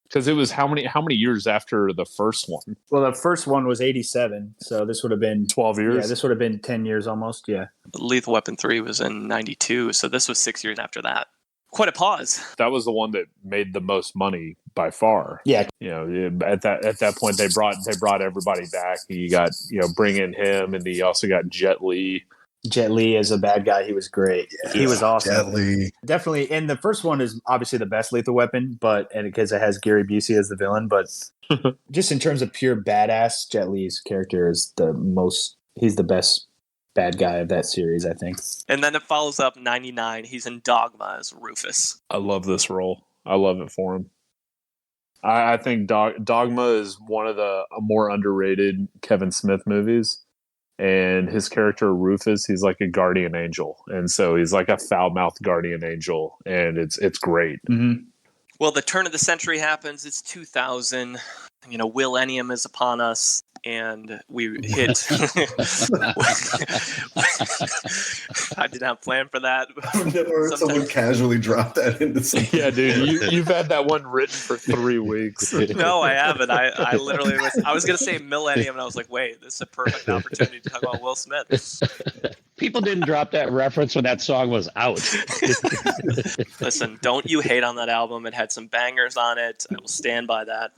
because it was how many years after the first one? Well, the first one was 87, so this would have been 12 years. Yeah, this would have been 10 years almost. Yeah. Lethal Weapon 3 was in 92, so this was 6 years after that. Quite a pause. That was the one that made the most money by far. Yeah. You know, at that point they brought everybody back. You got, bring in him, and you also got Jet Li. Jet Li as a bad guy, he was great. Yeah, he was awesome. Jet Li. Definitely. And the first one is obviously the best Lethal Weapon, and because it has Gary Busey as the villain, but just in terms of pure badass, Jet Li's character is he's the best bad guy of that series, I think. And then it follows up 99. He's in Dogma as Rufus. I love this role. I love it for him. I think Dogma is one of the more underrated Kevin Smith movies. And his character Rufus, he's like a guardian angel, and so he's like a foul-mouthed guardian angel, and it's great. Mm-hmm. Well, the turn of the century happens. It's 2000. Millennium is upon us, and we hit. I did not plan for that. I've never heard someone casually drop that into something. Yeah, dude, you've had that one written for 3 weeks. No, I haven't. I literally was going to say Millennium, and I was like, wait, this is a perfect opportunity to talk about Will Smith. People didn't drop that reference when that song was out. Listen, don't you hate on that album. It had some bangers on it. I will stand by that.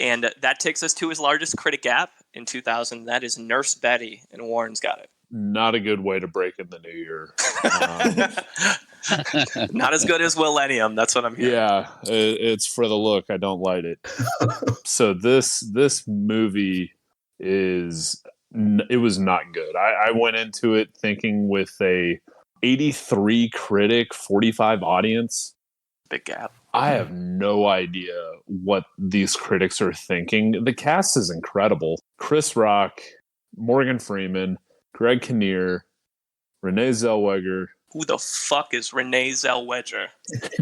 And that takes us to his largest critic gap in 2000. That is Nurse Betty, and Warren's got it. Not a good way to break in the new year. Not as good as Millennium. That's what I'm hearing. Yeah, it's for the look. I don't like it. So this movie is it was not good. I went into it thinking with a 83 critic, 45 audience. Big gap. I have no idea what these critics are thinking. The cast is incredible. Chris Rock, Morgan Freeman, Greg Kinnear, Renee Zellweger. Who the fuck is Renee Zellweger?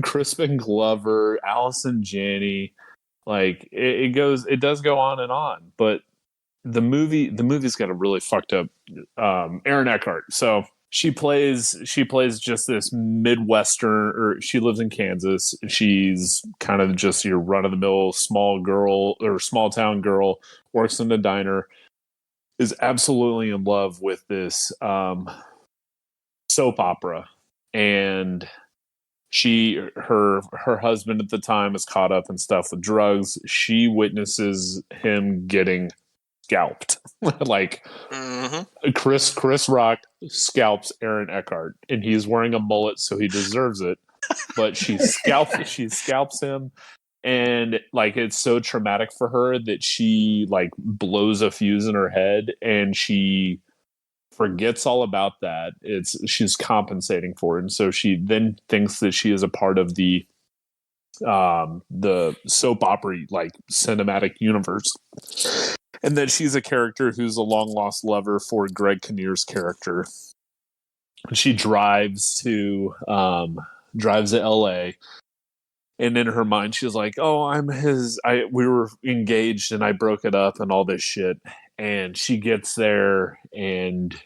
Crispin Glover, Allison Janney. Like it does go on and on. But the movie's got a really fucked up Aaron Eckhart. So she plays just this Midwestern, or she lives in Kansas. She's kind of just your run of the mill small town girl, works in a diner, is absolutely in love with this soap opera, and her husband at the time is caught up in stuff with drugs. She witnesses him getting scalped. Like Chris Rock scalps Aaron Eckhart, and he's wearing a mullet, so he deserves it. But she scalps him, and like it's so traumatic for her that she like blows a fuse in her head, and she forgets all about that. She's compensating for it, and so she then thinks that she is a part of the soap opera like cinematic universe, and that she's a character who's a long lost lover for Greg Kinnear's character. She drives to LA, and in her mind she's like, oh, we were engaged and I broke it up and all this shit. And she gets there and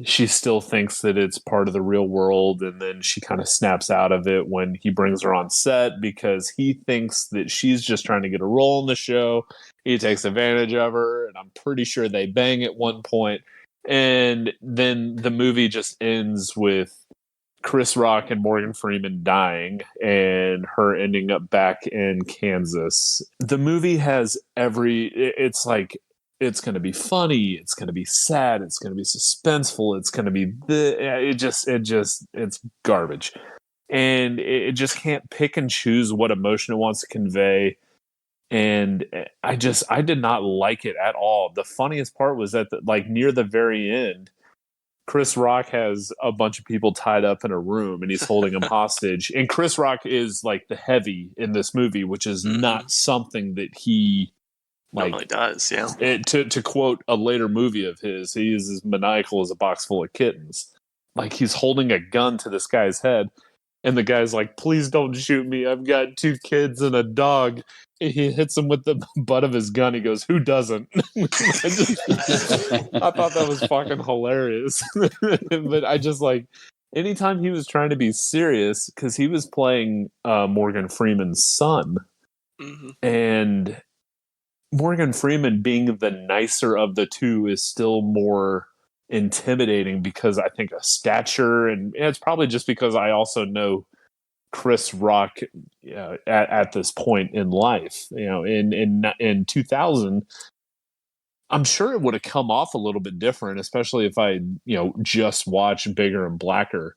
she still thinks that it's part of the real world, and then she kind of snaps out of it when he brings her on set because he thinks that she's just trying to get a role in the show. He takes advantage of her, and I'm pretty sure they bang at one point. And then the movie just ends with Chris Rock and Morgan Freeman dying and her ending up back in Kansas. The movie has it's like, it's going to be funny, it's going to be sad, it's going to be suspenseful, it's going to be it's garbage. And it just can't pick and choose what emotion it wants to convey. And I did not like it at all. The funniest part was that near the very end, Chris Rock has a bunch of people tied up in a room and he's holding them hostage. And Chris Rock is like the heavy in this movie, which is not something that he normally does. Yeah. To quote a later movie of his, he is as maniacal as a box full of kittens. Like he's holding a gun to this guy's head. And the guy's like, please don't shoot me. I've got 2 kids and a dog. And he hits him with the butt of his gun. He goes, who doesn't? I thought that was fucking hilarious. But I just like, anytime he was trying to be serious, because he was playing Morgan Freeman's son. Mm-hmm. And Morgan Freeman being the nicer of the two is still more intimidating because I think of stature, and it's probably just because I also know Chris Rock at this point in life. In 2000, I'm sure it would have come off a little bit different, especially if I just watched Bigger and Blacker.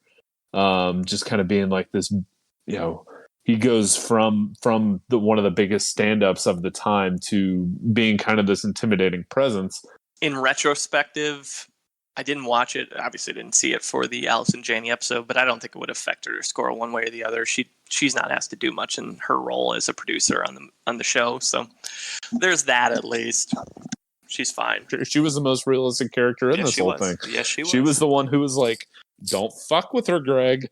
Just kind of being like this, he goes from one of the biggest stand-ups of the time to being kind of this intimidating presence. In retrospective, I didn't watch it. Obviously, didn't see it for the Allison Janney episode, but I don't think it would affect her score one way or the other. She's not asked to do much in her role as a producer on the show, so there's that at least. She's fine. She was the most realistic character in this whole thing. Yes, she was. She was the one who was like, "Don't fuck with her, Greg.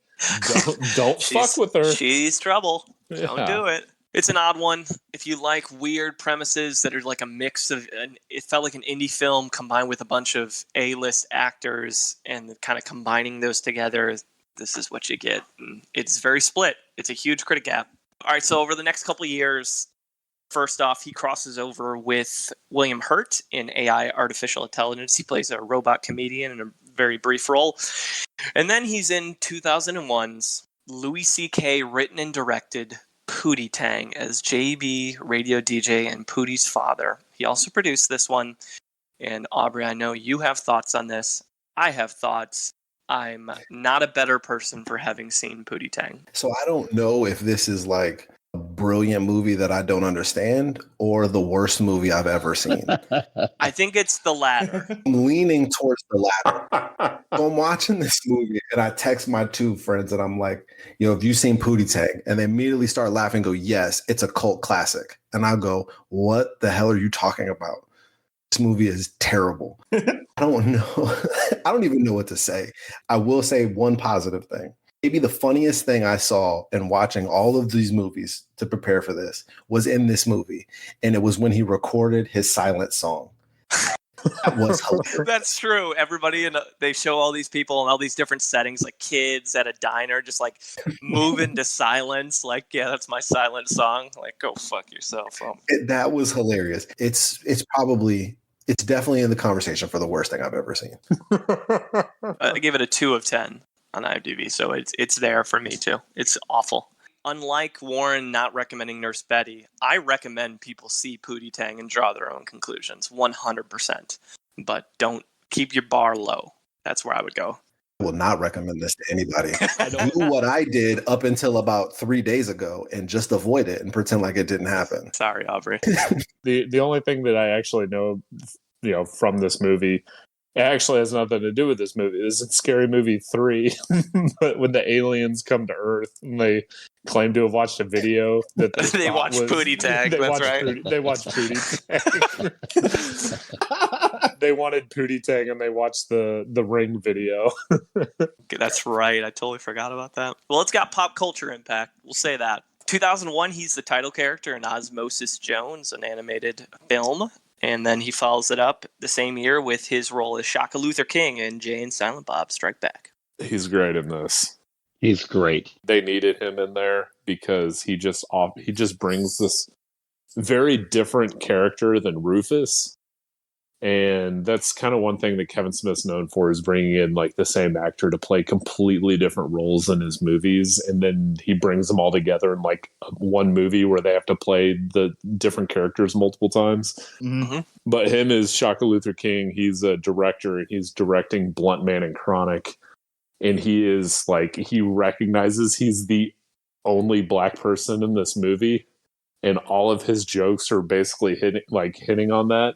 Don't fuck with her. She's trouble. Yeah. Don't do it." It's an odd one. If you like weird premises that are like a mix of, it felt like an indie film combined with a bunch of A-list actors and kind of combining those together, this is what you get. And it's very split. It's a huge critic gap. All right, so over the next couple of years, first off, he crosses over with William Hurt in AI Artificial Intelligence. He plays a robot comedian in a very brief role. And then he's in 2001's Louis C.K. written and directed Pootie Tang as JB, radio DJ, and Pootie's father. He also produced this one. And Aubrey, I know you have thoughts on this. I have thoughts. I'm not a better person for having seen Pootie Tang. So I don't know if this is like a brilliant movie that I don't understand or the worst movie I've ever seen. I think it's the latter. I'm leaning towards the latter. So I'm watching this movie and I text my two friends and I'm like, have you seen Pootie Tang? And they immediately start laughing and go, yes, it's a cult classic. And I'll go, what the hell are you talking about? This movie is terrible. I don't know. I don't even know what to say. I will say one positive thing. Maybe the funniest thing I saw in watching all of these movies to prepare for this was in this movie. And it was when he recorded his silent song. That was hilarious. That's true. Everybody, they show all these people in all these different settings, like kids at a diner, just like moving to silence. Like, yeah, that's my silent song. Like, go fuck yourself. That was hilarious. It's definitely in the conversation for the worst thing I've ever seen. I give it a 2 of 10 on IMDb, so it's there for me too. It's awful. Unlike Warren not recommending Nurse Betty, I recommend people see Pootie Tang and draw their own conclusions, 100%. But don't keep your bar low. That's where I would go. I will not recommend this to anybody. Do what I did up until about 3 days ago and just avoid it and pretend like it didn't happen. Sorry, Aubrey. The only thing that I actually know, from this movie, it actually has nothing to do with this movie. This is Scary Movie 3, but when the aliens come to Earth and they claim to have watched a video that they watched Pootie Tang. That's right. They watched Pootie Tang. They wanted Pootie Tang and they watched the Ring video. That's right. I totally forgot about that. Well, it's got pop culture impact. We'll say that. 2001, he's the title character in Osmosis Jones, an animated film. And then he follows it up the same year with his role as Shaka Luther King in Jay and Silent Bob Strike Back. He's great in this. He's great. They needed him in there because he just brings this very different character than Rufus. And that's kind of one thing that Kevin Smith's known for, is bringing in like the same actor to play completely different roles in his movies. And then he brings them all together in like one movie where they have to play the different characters multiple times. Mm-hmm. But him as Shaka Luther King, he's a director. He's directing Blunt Man and Chronic. And he recognizes he's the only black person in this movie. And all of his jokes are basically hitting on that.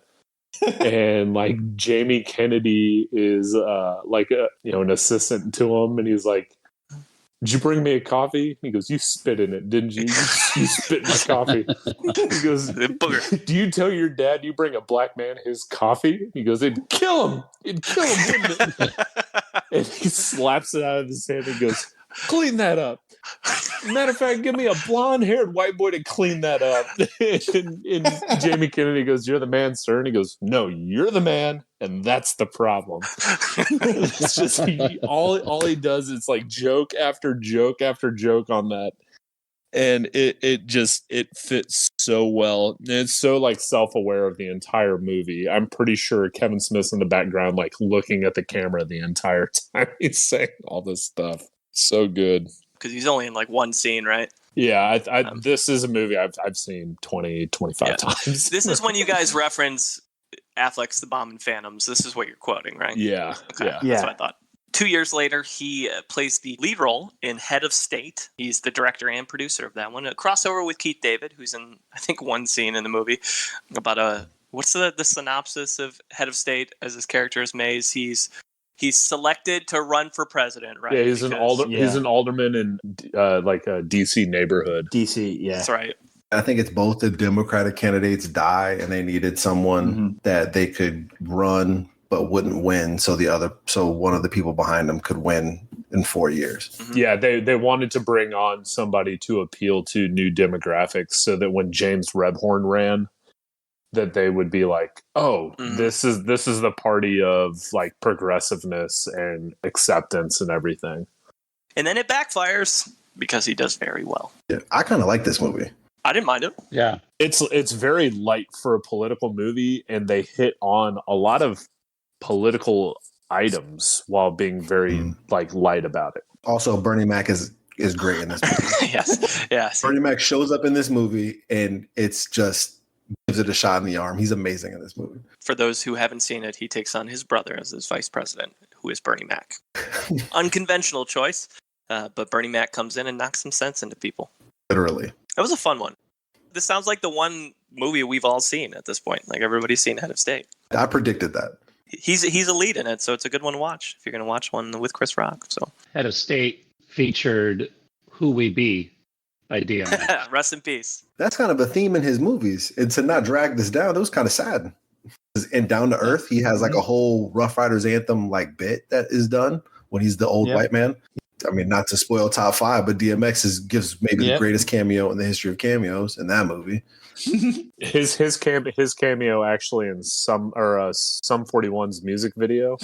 And like Jamie Kennedy is an assistant to him, and he's like, "Did you bring me a coffee?" He goes, "You spit in it, didn't you? You spit in my coffee." He goes, "Do you tell your dad you bring a black man his coffee?" He goes, "It'd kill him. It'd kill him, wouldn't it?" And he slaps it out of his hand and goes, "Clean that up. Matter of fact, give me a blonde-haired white boy to clean that up." and Jamie Kennedy goes, "You're the man, sir." And he goes, "No, you're the man, and that's the problem." It's just all he does is like joke after joke after joke on that, and it fits so well. And it's so like self-aware of the entire movie. I'm pretty sure Kevin Smith's in the background, like looking at the camera the entire time he's saying all this stuff. So good. Because he's only in like one scene, right? Yeah, this is a movie I've seen 20, 25 times. This is when you guys reference Affleck's The Bomb and Phantoms. This is what you're quoting, right? Yeah. Okay. Yeah. That's what I thought. 2 years later, he plays the lead role in Head of State. He's the director and producer of that one. A crossover with Keith David, who's in, I think, one scene in the movie about what's the synopsis of Head of State as his character is Maze? He's selected to run for president, right? Yeah, he's an alderman in like a DC neighborhood. DC, yeah. That's right. I think it's both the Democratic candidates die and they needed someone that they could run but wouldn't win, so one of the people behind them could win in 4 years. Mm-hmm. Yeah, they wanted to bring on somebody to appeal to new demographics so that when James Rebhorn ran, that they would be like, "Oh, this is the party of like progressiveness and acceptance and everything." And then it backfires because he does very well. Yeah, I kind of like this movie. I didn't mind it. Yeah. It's very light for a political movie, and they hit on a lot of political items while being very like light about it. Also, Bernie Mac is great in this movie. Yes. Bernie Mac shows up in this movie and it's just gives it a shot in the arm. He's amazing in this movie. For those who haven't seen it, he takes on his brother as his vice president, who is Bernie Mac. Unconventional choice, but Bernie Mac comes in and knocks some sense into people. Literally. That was a fun one. This sounds like the one movie we've all seen at this point. Like everybody's seen Head of State. I predicted that. He's a lead in it, so it's a good one to watch if you're going to watch one with Chris Rock. So Head of State featured Who We Be by DMX. Rest in peace. That's kind of a theme in his movies. And to not drag this down, it was kind of sad. In Down to Earth, he has like a whole Rough Riders anthem like bit that is done when he's the old white man. I mean, not to spoil top 5, but DMX gives maybe the greatest cameo in the history of cameos in that movie. His cameo actually in Sum 41's music video.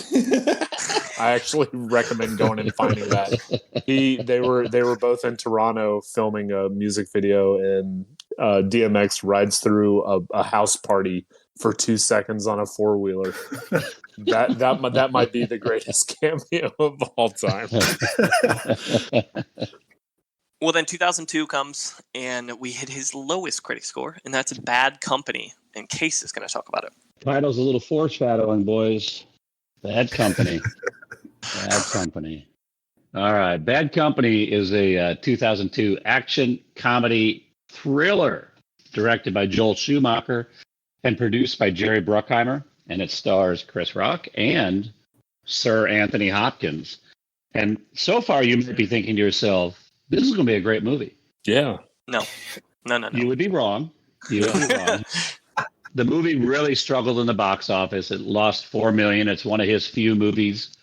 I actually recommend going and finding that. They were both in Toronto filming a music video, and DMX rides through a house party for 2 seconds on a 4-wheeler. That might be the greatest cameo of all time. Well, then 2002 comes, and we hit his lowest critic score, and that's Bad Company. And Case is going to talk about it. Title's a little foreshadowing, boys. Bad Company. Bad Company. All right. Bad Company is a 2002 action comedy thriller directed by Joel Schumacher and produced by Jerry Bruckheimer. And it stars Chris Rock and Sir Anthony Hopkins. And so far, you might be thinking to yourself, this is going to be a great movie. Yeah. No. You would be wrong. The movie really struggled in the box office. It lost $4 million. It's one of his few movies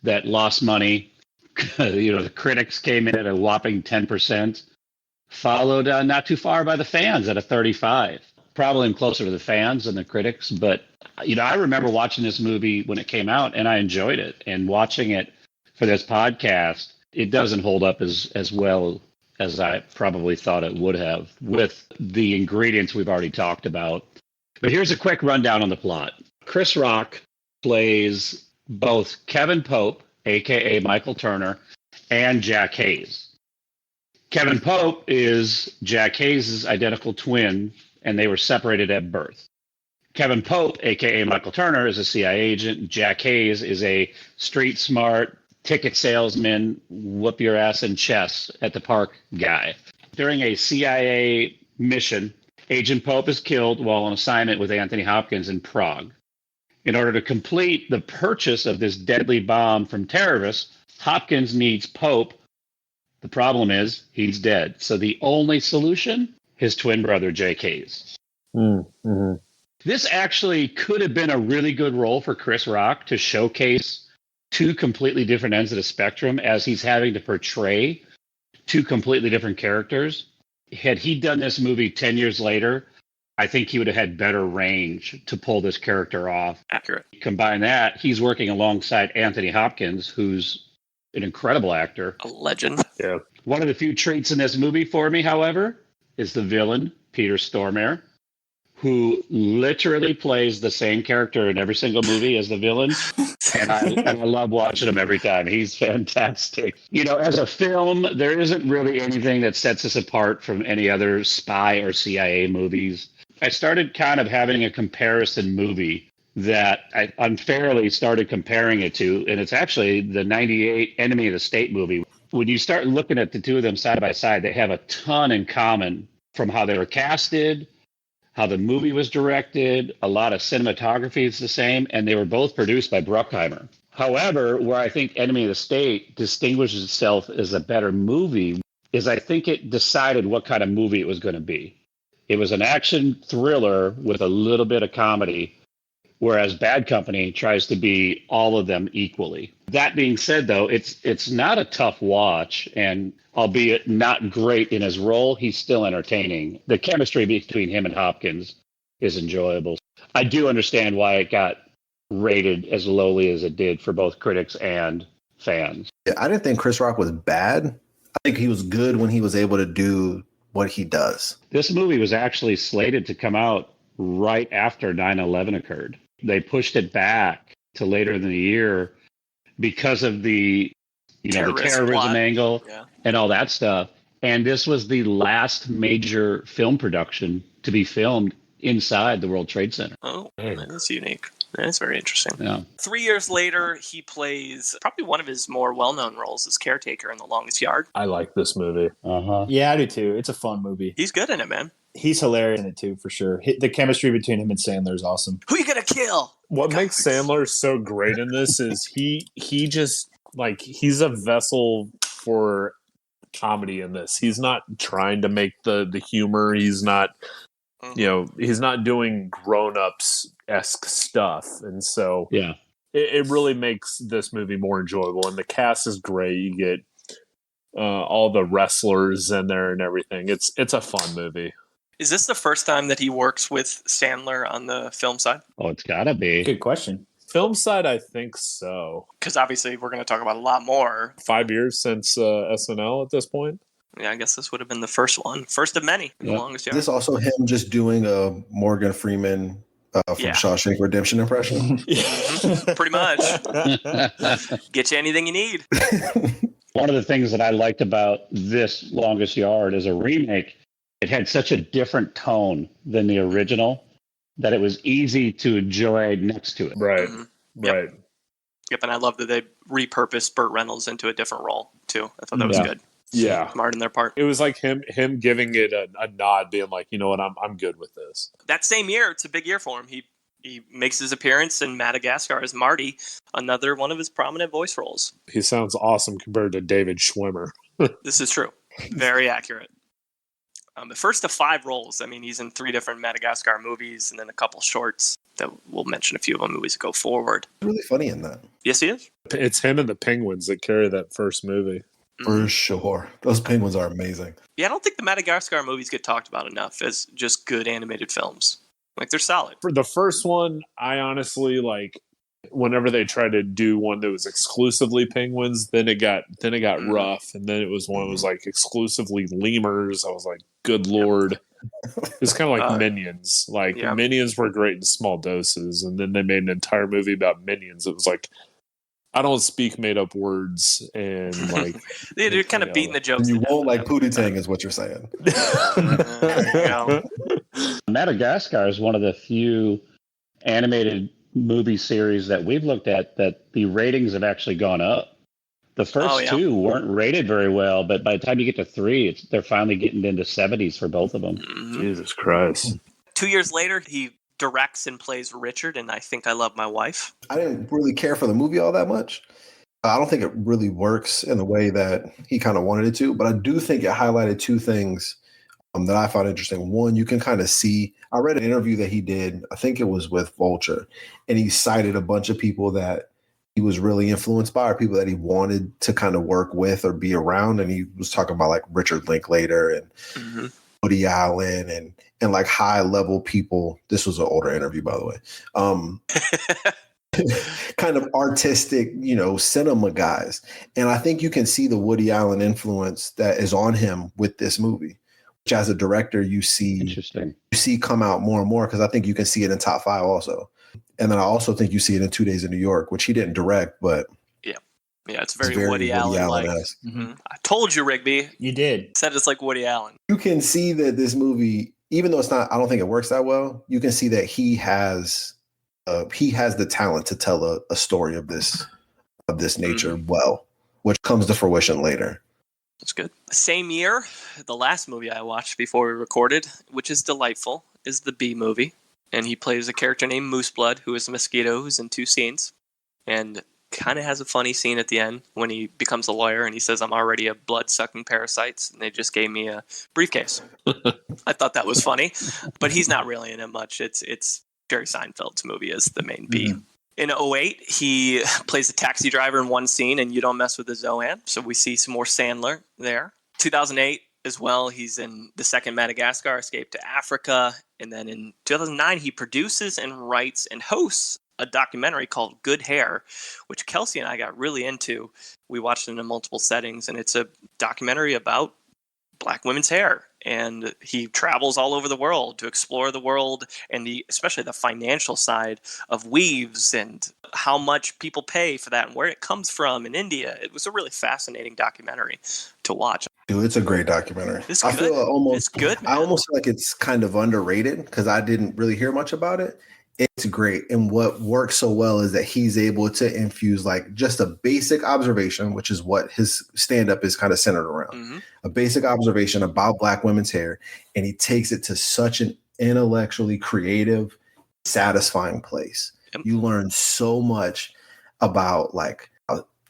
that lost money. The critics came in at a whopping 10%, followed not too far by the fans at a 35%. Probably closer to the fans than the critics. But, I remember watching this movie when it came out, and I enjoyed it. And watching it for this podcast, it doesn't hold up as well as I probably thought it would have with the ingredients we've already talked about. But here's a quick rundown on the plot. Chris Rock plays both Kevin Pope, a.k.a. Michael Turner, and Jack Hayes. Kevin Pope is Jack Hayes' identical twin, and they were separated at birth. Kevin Pope, a.k.a. Michael Turner, is a CIA agent. Jack Hayes is a street smart ticket salesman, whoop your ass in chess at the park guy. During a CIA mission, Agent Pope is killed while on assignment with Anthony Hopkins in Prague. In order to complete the purchase of this deadly bomb from terrorists, Hopkins needs Pope. The problem is he's dead. So the only solution, his twin brother, Jake Hayes. Mm-hmm. This actually could have been a really good role for Chris Rock to showcase two completely different ends of the spectrum as he's having to portray two completely different characters. Had he done this movie 10 years later, I think he would have had better range to pull this character off. Accurate. Combine that, he's working alongside Anthony Hopkins, who's an incredible actor. A legend. Yeah. One of the few treats in this movie for me, however, is the villain, Peter Stormare, who literally plays the same character in every single movie as the villain. And I love watching him every time. He's fantastic. As a film, there isn't really anything that sets us apart from any other spy or CIA movies. I started kind of having a comparison movie that I unfairly started comparing it to, and it's actually the 98 Enemy of the State movie. When you start looking at the two of them side by side, they have a ton in common from how they were casted, how the movie was directed, a lot of cinematography is the same, and they were both produced by Bruckheimer. However, where I think Enemy of the State distinguishes itself as a better movie is I think it decided what kind of movie it was going to be. It was an action thriller with a little bit of comedy, whereas Bad Company tries to be all of them equally. That being said, though, it's not a tough watch, and albeit not great in his role, he's still entertaining. The chemistry between him and Hopkins is enjoyable. I do understand why it got rated as lowly as it did for both critics and fans. I didn't think Chris Rock was bad. I think he was good when he was able to do what he does. This movie was actually slated to come out right after 9/11 occurred. They pushed it back to later in the year because of the terrorism angle and all that stuff. And this was the last major film production to be filmed inside the World Trade Center. Oh, that is unique. That is very interesting. Yeah. 3 years later, he plays probably one of his more well-known roles as Caretaker in The Longest Yard. I like this movie. Uh-huh. Yeah, I do too. It's a fun movie. He's good in it, man. He's hilarious in it too, for sure. The chemistry between him and Sandler is awesome. Who you gonna kill? What makes Sandler so great in this is he just like he's a vessel for comedy in this. He's not trying to make the humor. He's not he's not doing grown-ups-esque stuff. And so it really makes this movie more enjoyable. And the cast is great. You get all the wrestlers in there and everything. It's a fun movie. Is this the first time that he works with Sandler on the film side? Oh, it's gotta be. Good question. Film side, I think so. Because obviously we're going to talk about a lot more. 5 years since SNL at this point. Yeah, I guess this would have been the first one. First of many. The Longest Yard. Is this also him just doing a Morgan Freeman from Shawshank Redemption impression? Pretty much. Get you anything you need. One of the things that I liked about this Longest Yard as a remake, it had such a different tone than the original that it was easy to enjoy next to it. Right. Mm-hmm. Right. Yep, and I love that they repurposed Burt Reynolds into a different role, too. I thought that was good. Yeah. Smart in their part. It was like him giving it a nod, being like, you know what, I'm good with this. That same year, it's a big year for him. He makes his appearance in Madagascar as Marty, another one of his prominent voice roles. He sounds awesome compared to David Schwimmer. This is true. Very accurate. The first of 5 roles. I mean, he's in 3 different Madagascar movies and then a couple shorts that we'll mention a few of them movies go forward. Really funny in that. Yes, he is. It's him and the Penguins that carry that first movie. For sure. Those penguins are amazing. Yeah, I don't think the Madagascar movies get talked about enough as just good animated films. Like, they're solid. For the first one, I honestly like whenever they tried to do one that was exclusively penguins, then it got rough, and then it was one that was like exclusively lemurs. I was like, good lord. It's kind of like Minions. Like Minions were great in small doses, and then they made an entire movie about Minions. It was like, I don't speak made up words, and like they're kind of beating the jokes. You won't like Pootie Tang, is what you're saying. Madagascar is one of the few animated movie series that we've looked at that the ratings have actually gone up. The first 2 weren't rated very well, but by the time you get to 3, they're finally getting into 70s for both of them. Mm-hmm. Jesus Christ. 2 years later, he directs and plays Richard in I Think I Love My Wife. I didn't really care for the movie all that much. I don't think it really works in the way that he kind of wanted it to, but I do think it highlighted 2 things that I found interesting. One, you can kind of see, I read an interview that he did, I think it was with Vulture, and he cited a bunch of people that he was really influenced by, or people that he wanted to kind of work with or be around. And he was talking about like Richard Linklater and Woody Allen and like high level people. This was an older interview, by the way. Kind of artistic, cinema guys. And I think you can see the Woody Allen influence that is on him with this movie, which as a director, you see come out more and more, because I think you can see it in Top 5 also. And then I also think you see it in 2 Days in New York, which he didn't direct, but it's very Woody Allen-like. Mm-hmm. I told you, Rigby. You did. Said it's like Woody Allen. You can see that this movie, even though it's not, I don't think it works that well, you can see that he has the talent to tell a story of this nature well, which comes to fruition later. That's good. Same year, the last movie I watched before we recorded, which is delightful, is the Bee Movie. And he plays a character named Mooseblood, who is a mosquito who's in 2 scenes. And kind of has a funny scene at the end when he becomes a lawyer and he says, I'm already a blood-sucking parasite, and they just gave me a briefcase. I thought that was funny. But he's not really in it much. It's Jerry Seinfeld's movie as the main bee. In 2008, he plays a taxi driver in 1 scene, and You Don't Mess with the Zoan. So we see some more Sandler there. 2008 as well, he's in the second Madagascar, Escape to Africa. And then in 2009, he produces and writes and hosts a documentary called Good Hair, which Kelsey and I got really into. We watched it in multiple settings, and it's a documentary about Black women's hair. And he travels all over the world to explore the world and especially the financial side of weaves and how much people pay for that and where it comes from in India. It was a really fascinating documentary to watch. Dude, it's a great documentary. It's I good. feel almost It's good, man. I almost feel like it's kind of underrated because I didn't really hear much about it. It's great. And what works so well is that he's able to infuse like just a basic observation, which is what his stand-up is kind of centered around. Mm-hmm. A basic observation about Black women's hair. And he takes it to such an intellectually creative, satisfying place. Yep. You learn so much about like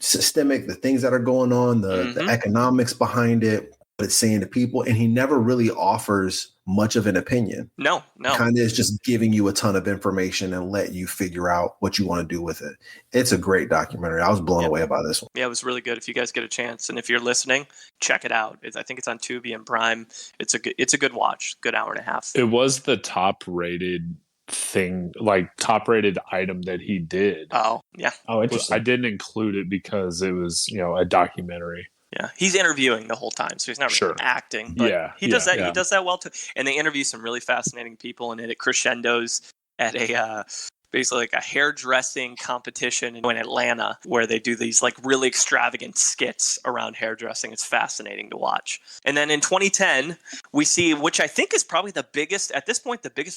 systemic, the things that are going on, the economics behind it, what it's saying to people. And he never really offers much of an opinion. No. Kind of is just giving you a ton of information and let you figure out what you want to do with it. It's a great documentary. I was blown away by this one. Yeah, it was really good. If you guys get a chance, and if you're listening, check it out. I think it's on Tubi and Prime. It's a good watch. Good hour and a half. It was the top rated thing, like top rated item that he did. Oh, yeah. Oh, interesting. I didn't include it because it was, a documentary. Yeah, he's interviewing the whole time, so he's not really acting. But he does that. Yeah. He does that well too. And they interview some really fascinating people, and it crescendos at a basically like a hairdressing competition in Atlanta, where they do these like really extravagant skits around hairdressing. It's fascinating to watch. And then in 2010, we see, which I think is probably the biggest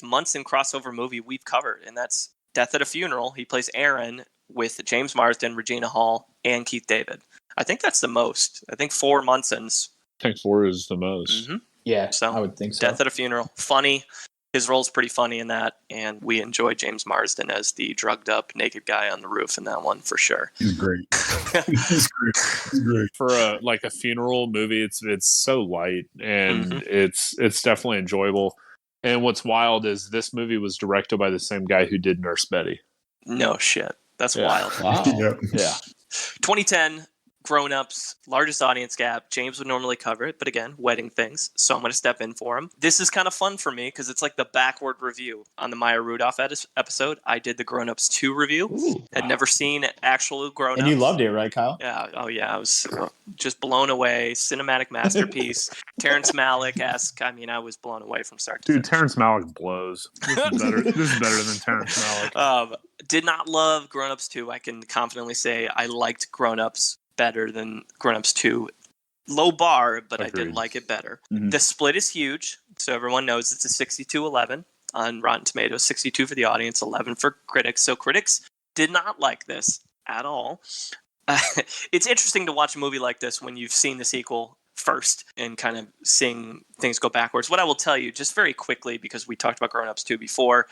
Munson crossover movie we've covered, and that's Death at a Funeral. He plays Aaron with James Marsden, Regina Hall, and Keith David. I think that's the most. I think 4 Munsons. I think 4 is the most. Mm-hmm. Yeah, so I would think so. Death at a Funeral. Funny. His role's pretty funny in that. And we enjoy James Marsden as the drugged up naked guy on the roof in that one for sure. He's great. He's great. For a funeral movie, it's so light and it's definitely enjoyable. And what's wild is this movie was directed by the same guy who did Nurse Betty. No shit. That's wild. Wow. Yeah. 2010. Grown-ups, largest audience gap. James would normally cover it, but again, wedding things. So I'm going to step in for him. This is kind of fun for me because it's like the backward review on the Maya Rudolph episode. I did the Grown-ups 2 review. Had never seen actual Grown-ups. And you loved it, right, Kyle? Yeah. Oh, yeah. I was just blown away. Cinematic masterpiece. Terrence Malick-esque. I mean, I was blown away from start to finish. Terrence Malick blows. This is better than Terrence Malick. Did not love Grown-ups 2. I can confidently say I liked Grown-ups better than Grown-ups 2. Low bar, but Agreed. I did like it better. Mm-hmm. The split is huge, so everyone knows it's a 62-11 on Rotten Tomatoes, 62 for the audience, 11 for critics. So critics did not like this at all. It's interesting to watch a movie like this when you've seen the sequel first and kind of seeing things go backwards. What I will tell you, just very quickly, because we talked about Grown-ups 2 before,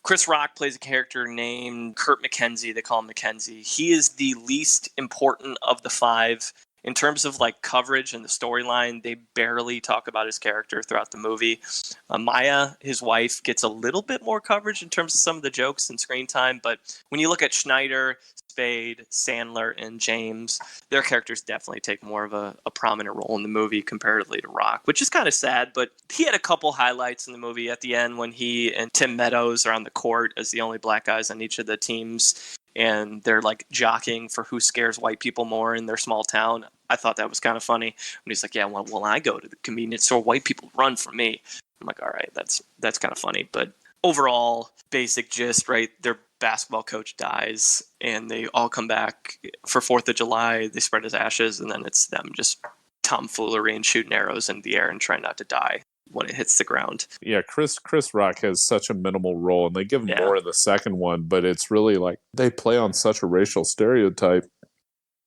Chris Rock plays a character named Kurt McKenzie. They call him Mackenzie. He is the least important of the 5. In terms of like coverage and the storyline, they barely talk about his character throughout the movie. Maya, his wife, gets a little bit more coverage in terms of some of the jokes and screen time. But when you look at Schneider, Spade, Sandler, and James, their characters definitely take more of a prominent role in the movie comparatively to Rock, which is kind of sad. But he had a couple highlights in the movie at the end when he and Tim Meadows are on the court as the only black guys on each of the teams. And they're like jockeying for who scares white people more in their small town. I thought that was kind of funny. When he's like, yeah, well, when I go to the convenience store, white people run from me. I'm like, all right, that's kind of funny. But overall, basic gist, right? Their basketball coach dies and they all come back for 4th of July. They spread his ashes and then it's them just tomfoolery and shooting arrows in the air and trying not to die when it hits the ground. Yeah, Chris Rock has such a minimal role, and they give him more in the second one, but it's really like they play on such a racial stereotype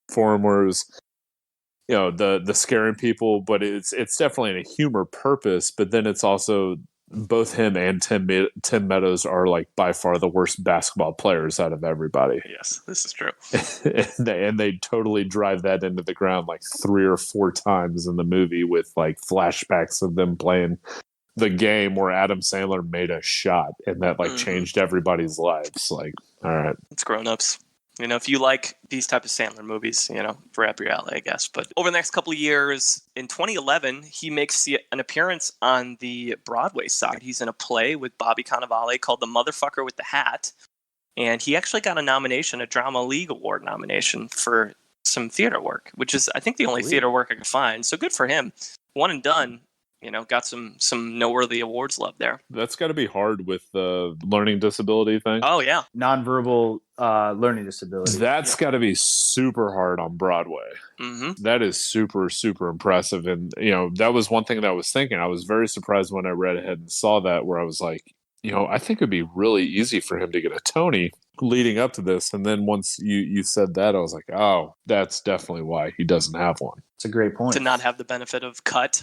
for him, where it was, the scaring people, but it's definitely a humor purpose, but then it's also both him and Tim Meadows are like by far the worst basketball players out of everybody. Yes, this is true. and they totally drive that into the ground like 3 or 4 times in the movie with like flashbacks of them playing the game where Adam Sandler made a shot and that like changed everybody's lives. Like, all right. It's Grown-ups. If you like these type of Sandler movies, for up your alley, I guess. But over the next couple of years, in 2011, he makes an appearance on the Broadway side. He's in a play with Bobby Cannavale called The Motherfucker with the Hat. And he actually got a Drama League Award nomination for some theater work, which is, I think, the only theater work I could find. So good for him. One and done. got some noteworthy awards love there. That's got to be hard with the learning disability thing. Oh yeah, Nonverbal learning disability. That's got to be super hard on Broadway. Mm-hmm. That is super, super impressive. And, that was one thing that I was thinking. I was very surprised when I read ahead and saw that, where I was like, I think it'd be really easy for him to get a Tony leading up to this. And then once you said that, I was like, oh, that's definitely why he doesn't have one. It's a great point. To not have the benefit of cut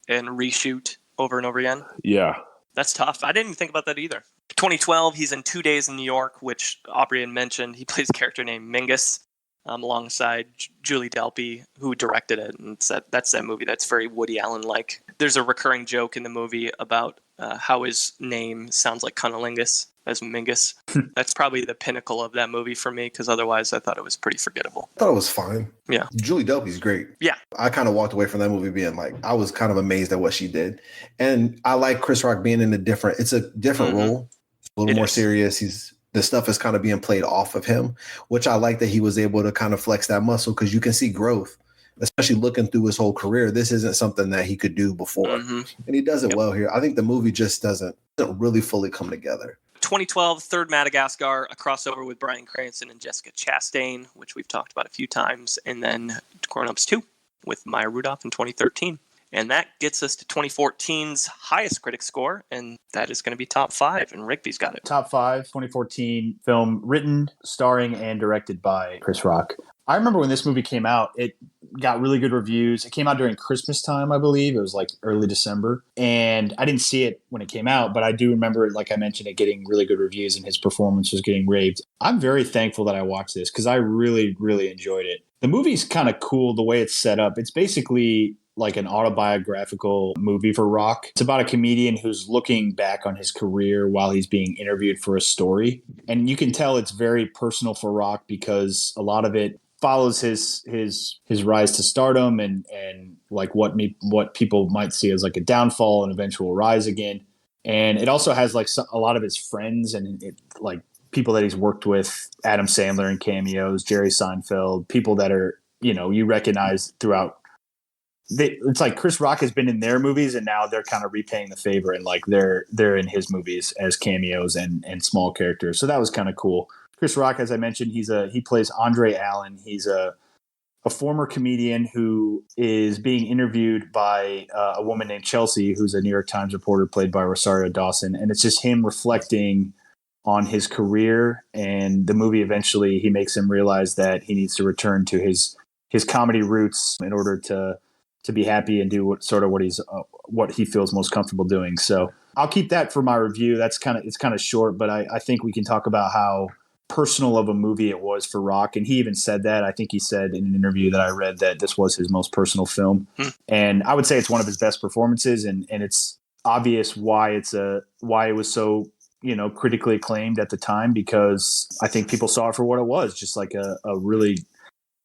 and reshoot over and over again. Yeah. That's tough. I didn't even think about that either. 2012, he's in 2 Days in New York, which Aubrey had mentioned. He plays a character named Mingus alongside Julie Delpy, who directed it. And that's that movie that's very Woody Allen-like. There's a recurring joke in the movie about how his name sounds like cunnilingus as Mingus. That's probably the pinnacle of that movie for me, because otherwise I thought it was pretty forgettable. I thought it was fine. Yeah. Julie Delpy's great. Yeah. I kind of walked away from that movie being like, I was kind of amazed at what she did. And I like Chris Rock being in it's a different role. It's a little more serious. The stuff is kind of being played off of him, which I like that he was able to kind of flex that muscle, because you can see growth, especially looking through his whole career. This isn't something that he could do before. Mm-hmm. And he does it well here. I think the movie just doesn't really fully come together. 2012, Third Madagascar, a crossover with Bryan Cranston and Jessica Chastain, which we've talked about a few times. And then Grown Ups 2 with Maya Rudolph in 2013. And that gets us to 2014's highest critic score, and that is going to be top 5, and Rigby's got it. Top 5, 2014 film written, starring, and directed by Chris Rock. I remember when this movie came out, it got really good reviews. It came out during Christmas time, I believe. It was like early December. And I didn't see it when it came out, but I do remember, like I mentioned, it getting really good reviews and his performance was getting raved. I'm very thankful that I watched this because I really, really enjoyed it. The movie's kind of cool the way it's set up. It's basically like an autobiographical movie for Rock. It's about a comedian who's looking back on his career while he's being interviewed for a story. And you can tell it's very personal for Rock because a lot of it follows his rise to stardom and like what people might see as like a downfall and eventual rise again. And it also has like a lot of his friends and like people that he's worked with, Adam Sandler in cameos, Jerry Seinfeld, people that are, you recognize throughout. It's like Chris Rock has been in their movies and now they're kind of repaying the favor and like they're in his movies as cameos and small characters. So that was kind of cool. Chris Rock, as I mentioned, he plays Andre Allen. He's a former comedian who is being interviewed by a woman named Chelsea, who's a New York Times reporter played by Rosario Dawson. And it's just him reflecting on his career. And the movie eventually he makes him realize that he needs to return to his comedy roots in order to be happy and do what he feels most comfortable doing. So I'll keep that for my review. It's kind of short, but I think we can talk about how personal of a movie it was for Rock. And he even said that. I think he said in an interview that I read that this was his most personal film. And I would say it's one of his best performances. And it's obvious why it was so, critically acclaimed at the time, because I think people saw it for what it was, just like a really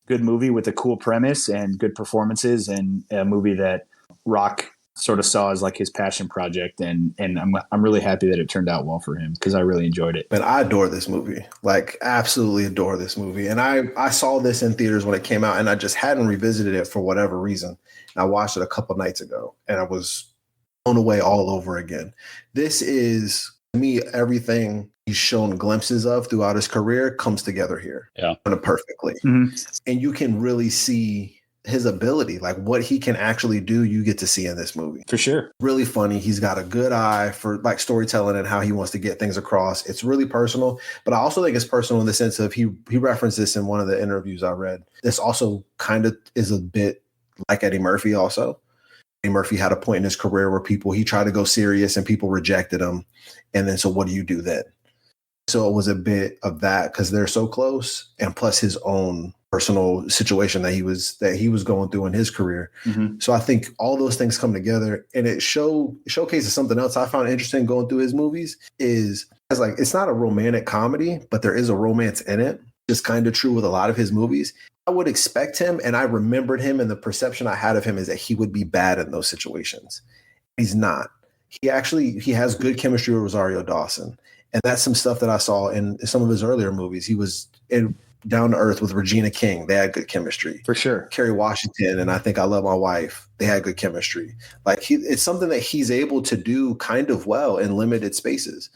good movie with a cool premise and good performances, and a movie that Rock sort of saw as like his passion project. And I'm really happy that it turned out well for him because I really enjoyed it. But I adore this movie, like absolutely adore this movie. And I saw this in theaters when it came out and I just hadn't revisited it for whatever reason. And I watched it a couple nights ago and I was blown away all over again. This is, to me, everything he's shown glimpses of throughout his career comes together here. Yeah. Perfectly. Mm-hmm. And you can really see his ability, like what he can actually do, you get to see in this movie. For sure. Really funny. He's got a good eye for like storytelling and how he wants to get things across. It's really personal, but I also think it's personal in the sense of he referenced this in one of the interviews I read. This also kind of is a bit like Eddie Murphy also. Eddie Murphy had a point in his career where he tried to go serious and people rejected him. And then, so what do you do then? So it was a bit of that because they're so close, and plus his own personal situation that he was going through in his career. Mm-hmm. So I think all those things come together, and it showcases something else I found interesting going through his movies is like, it's not a romantic comedy, but there is a romance in it. It's kind of true with a lot of his movies. I would expect him, and I remembered him, and the perception I had of him is that he would be bad in those situations. He's not. He has good chemistry with Rosario Dawson. And that's some stuff that I saw in some of his earlier movies. He was in Down to Earth with Regina King. They had good chemistry. For sure. Kerry Washington and I Think I Love My Wife. They had good chemistry. Like it's something that he's able to do kind of well in limited spaces.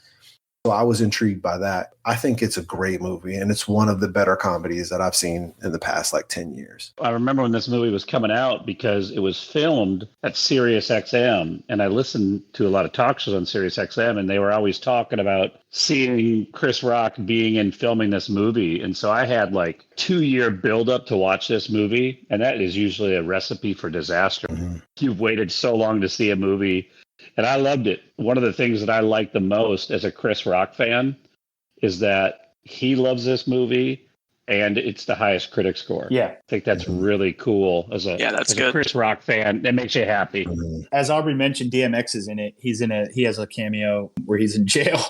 So I was intrigued by that. I think it's a great movie, and it's one of the better comedies that I've seen in the past 10 years. I remember when this movie was coming out because it was filmed at Sirius XM, and I listened to a lot of talk shows on Sirius XM, and they were always talking about seeing Chris Rock being in filming this movie. And so I had 2-year buildup to watch this movie, and that is usually a recipe for disaster. Mm-hmm. You've waited so long to see a movie. And I loved it. One of the things that I like the most as a Chris Rock fan is that he loves this movie and it's the highest critic score. Yeah. I think that's really cool as a Chris Rock fan. That makes you happy. As Aubrey mentioned, DMX is in it. He has a cameo where he's in jail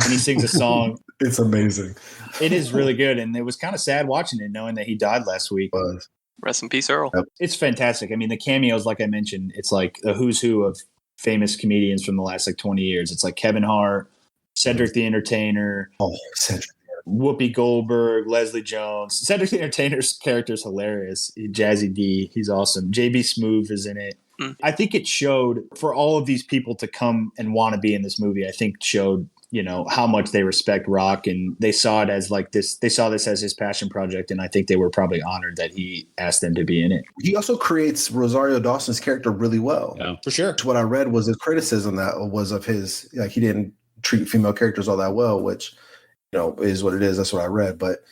and he sings a song. It's amazing. It is really good. And it was kind of sad watching it, knowing that he died last week. Rest in peace, Earl. Yep. It's fantastic. I mean, the cameos, like I mentioned, it's like a who's who of famous comedians from the last 20 years. It's like Kevin Hart, Cedric the Entertainer, Whoopi Goldberg, Leslie Jones. Cedric the Entertainer's character is hilarious. Jazzy D, he's awesome. JB Smoove is in it. I think it showed for all of these people to come and want to be in this movie. I think showed how much they respect Rock, and they saw it as this. They saw this as his passion project, and I think they were probably honored that he asked them to be in it. He also creates Rosario Dawson's character really well. Yeah, for sure. What I read was his criticism that was of his he didn't treat female characters all that well, which is what it is. That's what I read, but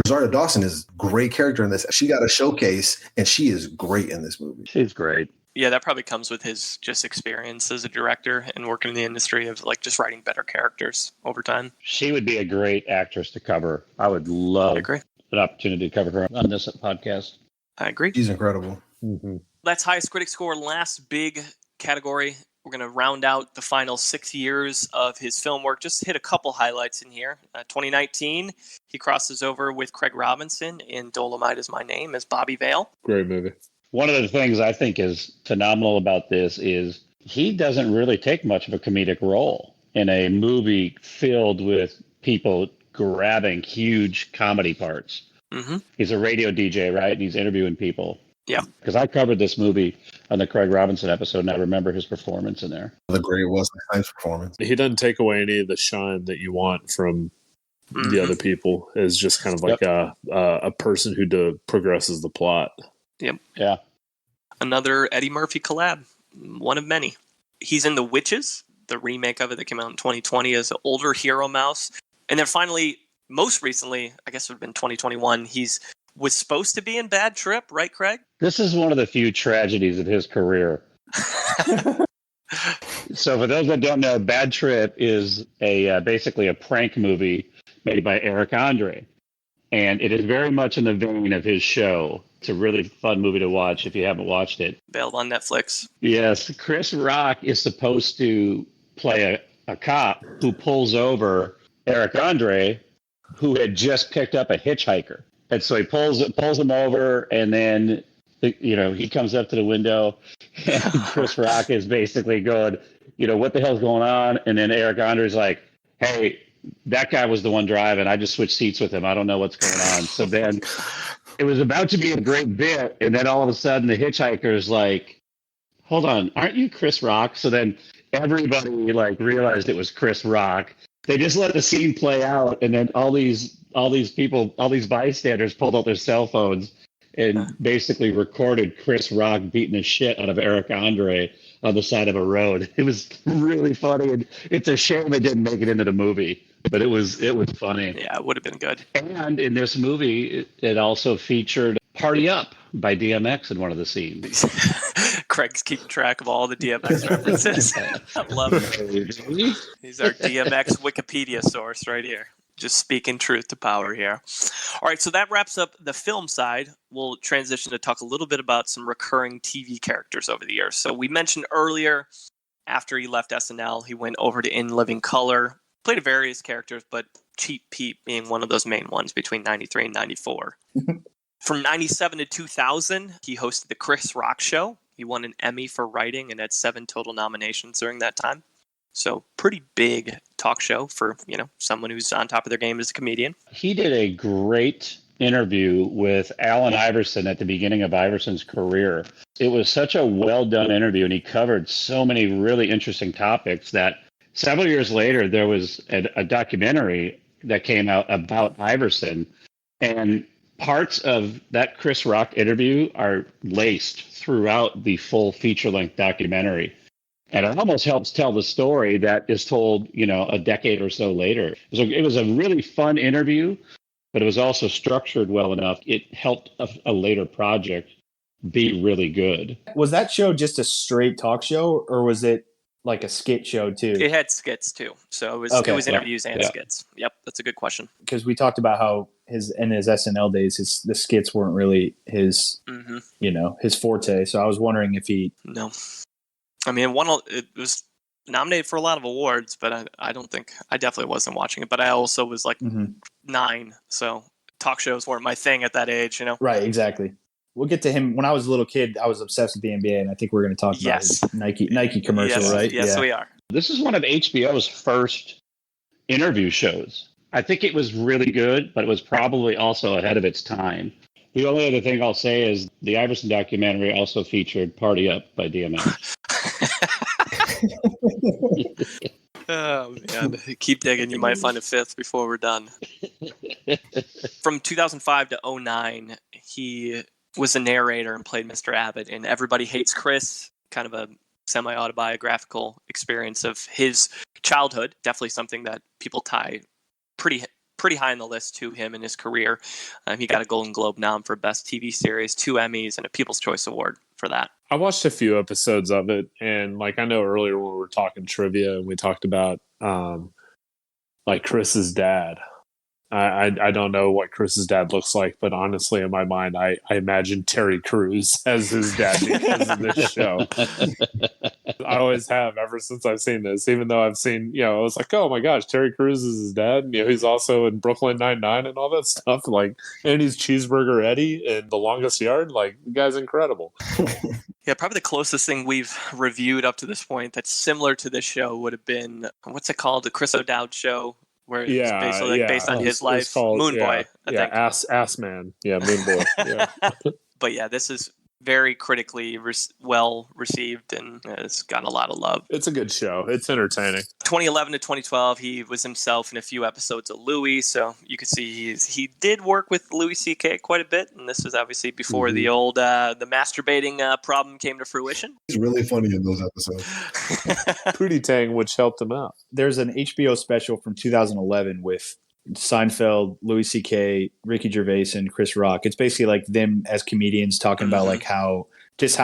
Rosario Dawson is a great character in this. She got a showcase, and she is great in this movie. She's great. Yeah, that probably comes with his just experience as a director and working in the industry of just writing better characters over time. She would be a great actress to cover. I would love an opportunity to cover her on this podcast. I agree. She's incredible. Mm-hmm. That's highest critic score. Last big category. We're going to round out the final 6 years of his film work. Just hit a couple highlights in here. 2019, he crosses over with Craig Robinson in Dolomite Is My Name as Bobby Vale. Great movie. One of the things I think is phenomenal about this is he doesn't really take much of a comedic role in a movie filled with people grabbing huge comedy parts. Mm-hmm. He's a radio DJ, right? And he's interviewing people. Yeah. Because I covered this movie on the Craig Robinson episode, and I remember his performance in there. The great Wesley Snipes performance. He doesn't take away any of the shine that you want from the other people. It's just kind of like a person who progresses the plot. Yep. Yeah. Another Eddie Murphy collab. One of many. He's in The Witches, the remake of it that came out in 2020 as an older hero mouse. And then finally, most recently, I guess it would have been 2021, was supposed to be in Bad Trip, right, Craig? This is one of the few tragedies of his career. So for those that don't know, Bad Trip is basically a prank movie made by Eric Andre. And it is very much in the vein of his show. It's a really fun movie to watch if you haven't watched it. Available on Netflix. Yes. Chris Rock is supposed to play a cop who pulls over Eric Andre, who had just picked up a hitchhiker. And so he pulls him over, and then, he comes up to the window, and Chris Rock is basically going, what the hell's going on? And then Eric Andre's like, hey, that guy was the one driving. I just switched seats with him. I don't know what's going on. So then it was about to be a great bit. And then all of a sudden the hitchhiker's like, hold on, aren't you Chris Rock? So then everybody realized it was Chris Rock. They just let the scene play out. And then all these people, all these bystanders pulled out their cell phones and basically recorded Chris Rock beating the shit out of Eric Andre on the side of a road. It was really funny, and it's a shame it didn't make it into the movie, but it was funny. Yeah, it would have been good. And in this movie, it also featured Party Up by DMX in one of the scenes. Craig's keeping track of all the DMX references. I love it. He's our DMX Wikipedia source right here. Just speaking truth to power here. All right, so that wraps up the film side. We'll transition to talk a little bit about some recurring TV characters over the years. So we mentioned earlier, after he left SNL, he went over to In Living Color, played various characters, but Cheap Pete being one of those main ones between 93 and 94. From 97 to 2000, he hosted The Chris Rock Show. He won an Emmy for writing and had 7 total nominations during that time. So pretty big talk show for, someone who's on top of their game as a comedian. He did a great interview with Allen Iverson at the beginning of Iverson's career. It was such a well-done interview, and he covered so many really interesting topics that several years later, there was a documentary that came out about Iverson, and parts of that Chris Rock interview are laced throughout the full feature-length documentary. And it almost helps tell the story that is told, a decade or so later. It was a really fun interview, but it was also structured well enough. It helped a later project be really good. Was that show just a straight talk show, or was it like a skit show too? It had skits too. So it was interviews and skits. Yep, that's a good question. Because we talked about how in his SNL days, the skits weren't really his, his forte. So I was wondering if he... No. I mean, it was nominated for a lot of awards, but I definitely wasn't watching it. But I also was like 9, so talk shows weren't my thing at that age, Right, exactly. We'll get to him. When I was a little kid, I was obsessed with the NBA, and I think we're going to talk about his Nike commercial, right? Yes, we are. This is one of HBO's first interview shows. I think it was really good, but it was probably also ahead of its time. The only other thing I'll say is the Iverson documentary also featured Party Up by DMX. Oh, man. Keep digging. You might find a fifth before we're done. From 2005 to 2009, he was a narrator and played Mr. Abbott in Everybody Hates Chris, kind of a semi-autobiographical experience of his childhood. Definitely something that people tie pretty high on the list to him in his career. He got a Golden Globe nom for Best TV Series, 2 Emmys, and a People's Choice Award for that. I watched a few episodes of it, and I know earlier when we were talking trivia and we talked about Chris's dad. I don't know what Chris's dad looks like, but honestly, in my mind, I imagine Terry Crews as his dad because of this show. I always have ever since I've seen this, even though I've seen, I was like, oh my gosh, Terry Crews is his dad. And, he's also in Brooklyn Nine-Nine and all that stuff. And he's Cheeseburger Eddie in The Longest Yard. The guy's incredible. Yeah, probably the closest thing we've reviewed up to this point that's similar to this show would have been, what's it called? The Chris O'Dowd Show. Where it's basically based on his life. Moon Boy, I think. Ass Man. Yeah, Moon Boy. Yeah. But yeah, this is very critically well received and has gotten a lot of love. It's a good show. It's entertaining. 2011 to 2012, he was himself in a few episodes of Louis, so you could see he did work with Louis C.K. quite a bit, and this was obviously before the old the masturbating problem came to fruition. He's really funny in those episodes. Pootie Tang, which helped him out. There's an HBO special from 2011 with Seinfeld, Louis C.K., Ricky Gervais, and Chris Rock. It's basically like them as comedians talking about how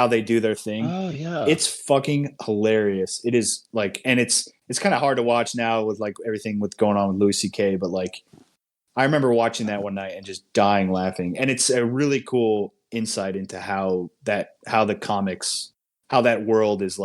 they do their thing. Oh yeah, it's fucking hilarious. It is and it's kind of hard to watch now with everything with going on with Louis C.K. But I remember watching that one night and just dying laughing. And it's a really cool insight into how that world is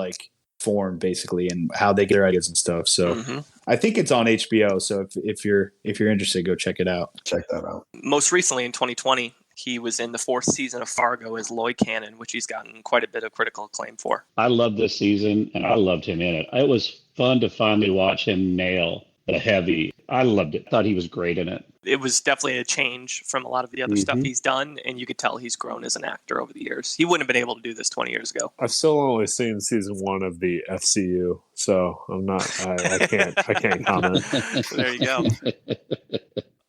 formed basically, and how they get their ideas and stuff. So I think it's on HBO. So if you're interested, go check it out. Check that out. Most recently in 2020, he was in the 4th season of Fargo as Lloyd Cannon, which he's gotten quite a bit of critical acclaim for. I loved this season, and I loved him in it. It was fun to finally watch him nail the heavy. I loved it. Thought he was great in it. It was definitely a change from a lot of the other stuff he's done, and you could tell he's grown as an actor over the years. He wouldn't have been able to do this 20 years ago. I've still only seen season 1 of the FCU, so I'm not. I can't comment. There you go.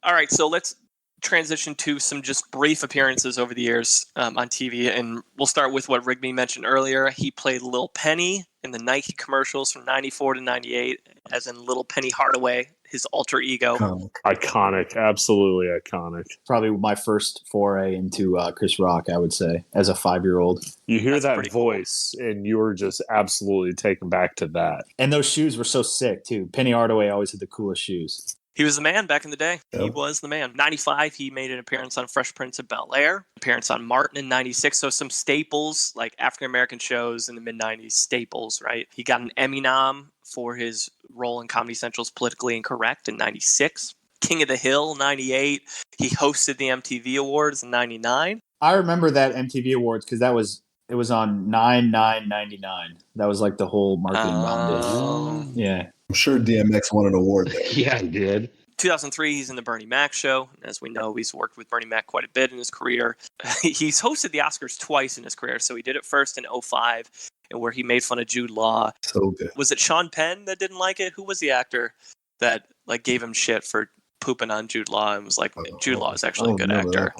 All right, so let's transition to some just brief appearances over the years on TV, and we'll start with what Rigby mentioned earlier. He played Lil Penny in the Nike commercials from 94 to 98, as in Little Penny Hardaway, his alter ego. Iconic, absolutely iconic. Probably my first foray into Chris Rock, I would say, as a 5-year-old. You hear that voice, and you were just absolutely taken back to that. And those shoes were so sick, too. Penny Hardaway always had the coolest shoes. He was the man back in the day. Yep. He was the man. 95, he made an appearance on Fresh Prince of Bel-Air, appearance on Martin in 96. So some staples, like African-American shows in the mid-90s, staples, right? He got an Emmy nom for his role in Comedy Central's Politically Incorrect in 96. King of the Hill, 98. He hosted the MTV Awards in 99. I remember that MTV Awards because it was on 9/9/99. That was the whole marketing round. Yeah. I'm sure DMX won an award there. Yeah, he did. 2003, he's in the Bernie Mac show. As we know, he's worked with Bernie Mac quite a bit in his career. He's hosted the Oscars twice in his career. So he did it first in 2005, where he made fun of Jude Law. So good. Was it Sean Penn that didn't like it? Who was the actor that like gave him shit for pooping on Jude Law and was like, Jude Law is actually a good actor?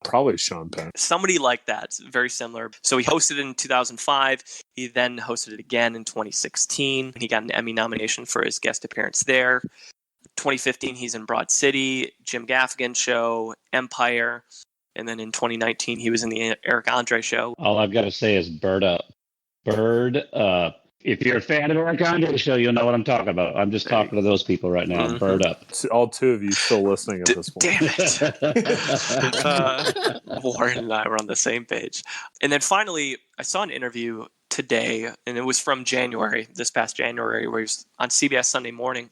Probably Sean Penn. Somebody like that. It's very similar. So he hosted it in 2005. He then hosted it again in 2016. He got an Emmy nomination for his guest appearance there. 2015, he's in Broad City, Jim Gaffigan show, Empire. And then in 2019, he was in the Eric Andre show. All I've got to say is bird up. Bird up. If you're a fan of Eric Andre show, you'll know what I'm talking about. I'm just talking to those people right now. Mm-hmm. Bird up. All two of you still listening at this point. Damn it. Warren and I were on the same page. And then finally, I saw an interview today, and it was from January, this past January, where he was on CBS Sunday Morning.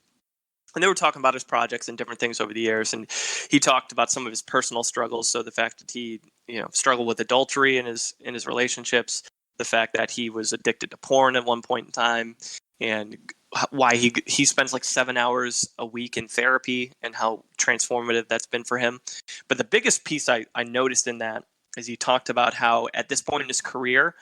And they were talking about his projects and different things over the years. And he talked about some of his personal struggles. So the fact that he, struggled with adultery in his relationships, the fact that he was addicted to porn at one point in time, and why he spends like 7 hours a week in therapy and how transformative that's been for him. But the biggest piece I noticed in that is he talked about how at this point in his career,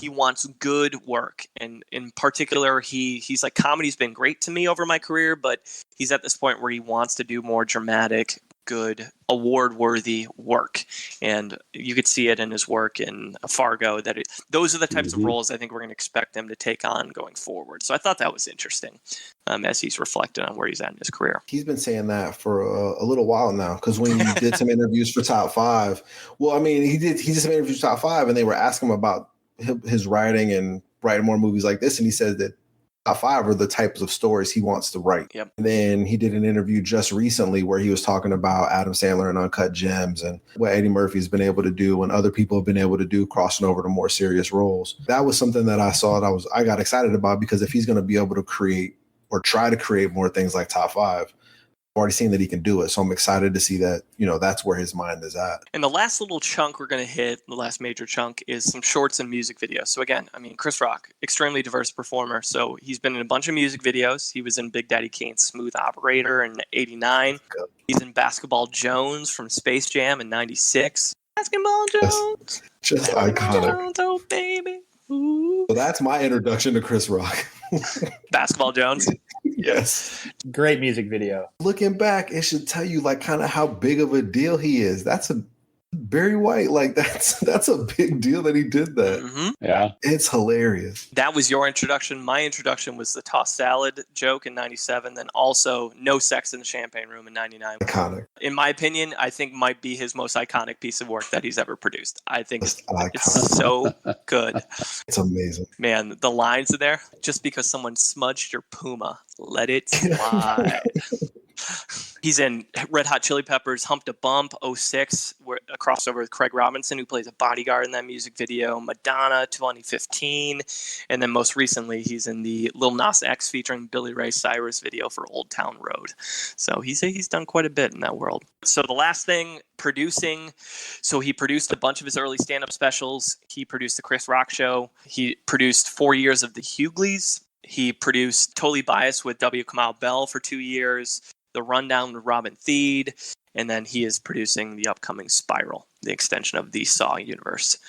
he wants good work. And in particular, he's like, comedy's been great to me over my career, but he's at this point where he wants to do more dramatic, good, award-worthy work. And you could see it in his work in Fargo, that those are the types of roles I think we're going to expect him to take on going forward. So I thought that was interesting as he's reflected on where he's at in his career. He's been saying that for a little while now, because when he did some interviews for Top 5, he did some interviews for Top 5, and they were asking him about his writing and writing more movies like this, and he said that Top 5 are the types of stories he wants to write. Yep. And then he did an interview just recently where he was talking about Adam Sandler and Uncut Gems and what Eddie Murphy's been able to do and other people have been able to do, crossing over to more serious roles. That was something that I saw that I got excited about, because if he's going to be able to create or try to create more things like Top 5, I've already seen that he can do it. So I'm excited to see that, that's where his mind is at. And the last little chunk we're going to hit, the last major chunk, is some shorts and music videos. So again, Chris Rock, extremely diverse performer. So he's been in a bunch of music videos. He was in Big Daddy Kane's Smooth Operator in 89. He's in Basketball Jones from Space Jam in 96. Basketball Jones. Just iconic. Jones, oh baby. Ooh. So that's my introduction to Chris Rock. Basketball Jones. Yes. Great music video. Looking back, it should tell you like kind of how big of a deal he is. That's a Barry White. Like that's a big deal that he did that. Mm-hmm. Yeah. It's hilarious. That was your introduction. My introduction was the tossed salad joke in 97. Then also No Sex in the Champagne Room in 99. Iconic. In my opinion, I think might be his most iconic piece of work that he's ever produced. I think it's so good. It's amazing. Man, the lines in there. Just because someone smudged your Puma, let it slide. He's in Red Hot Chili Peppers' Hump to Bump 06, a crossover with Craig Robinson, who plays a bodyguard in that music video. Madonna 2015. And then most recently, he's in the Lil Nas X featuring Billy Ray Cyrus video for Old Town Road. So he's done quite a bit in that world. So the last thing, producing. So he produced a bunch of his early stand-up specials. He produced The Chris Rock Show. He produced 4 years of The Hughleys. He produced Totally Biased with W. Kamau Bell for 2 years. The Rundown with Robin Thede, and then he is producing the upcoming Spiral, the extension of the Saw universe.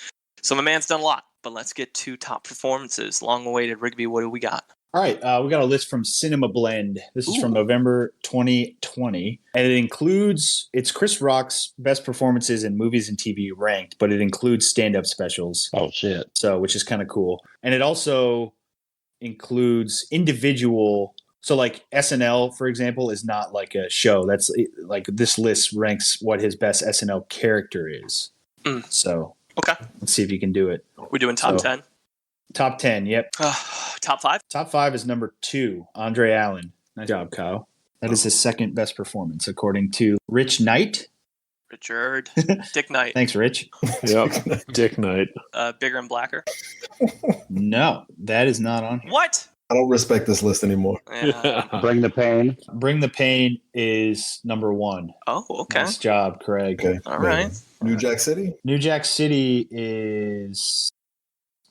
So my man's done a lot, but let's get to top performances. Long-awaited. Rigby, what do we got? All right, we got a list from Cinema Blend. This is from November 2020, and it's Chris Rock's best performances in movies and TV ranked, but it includes stand-up specials. Oh, shit. So, which is kind of cool. And it also includes individual. So like SNL, for example, is not like a show. That's like this list ranks what his best SNL character is. So okay, let's see if you can do it. We're doing top 10. Top 10, yep. Top 5? Top 5 is number 2, Andre Allen. Nice job, Kyle. That is his second best performance, according to Rich Knight. Richard. Dick Knight. Thanks, Rich. Yep, Dick Knight. Bigger and Blacker? No, that is not on here. What? I don't respect this list anymore. Yeah. Bring the Pain. Bring the Pain is number 1. Oh, okay. Nice job, Craig. Okay. All right. New Jack City? New Jack City is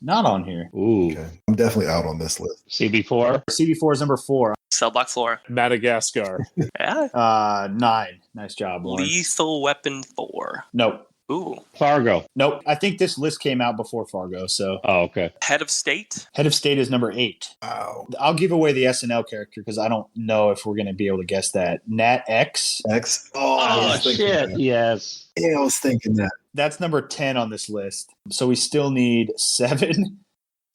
not on here. Ooh. Okay. I'm definitely out on this list. CB4? CB4 is number 4. Cell Block 4. Madagascar. Yeah. 9. Nice job, Lauren. Lethal Weapon 4. Nope. Ooh. Fargo. Nope. I think this list came out before Fargo, so. Oh, okay. Head of State. Head of State is number 8. Wow. I'll give away the SNL character because I don't know if we're going to be able to guess that. Nat X. X. I was thinking shit. that. Yes. Yeah, I was thinking that. That's number 10 on this list. So we still need 7,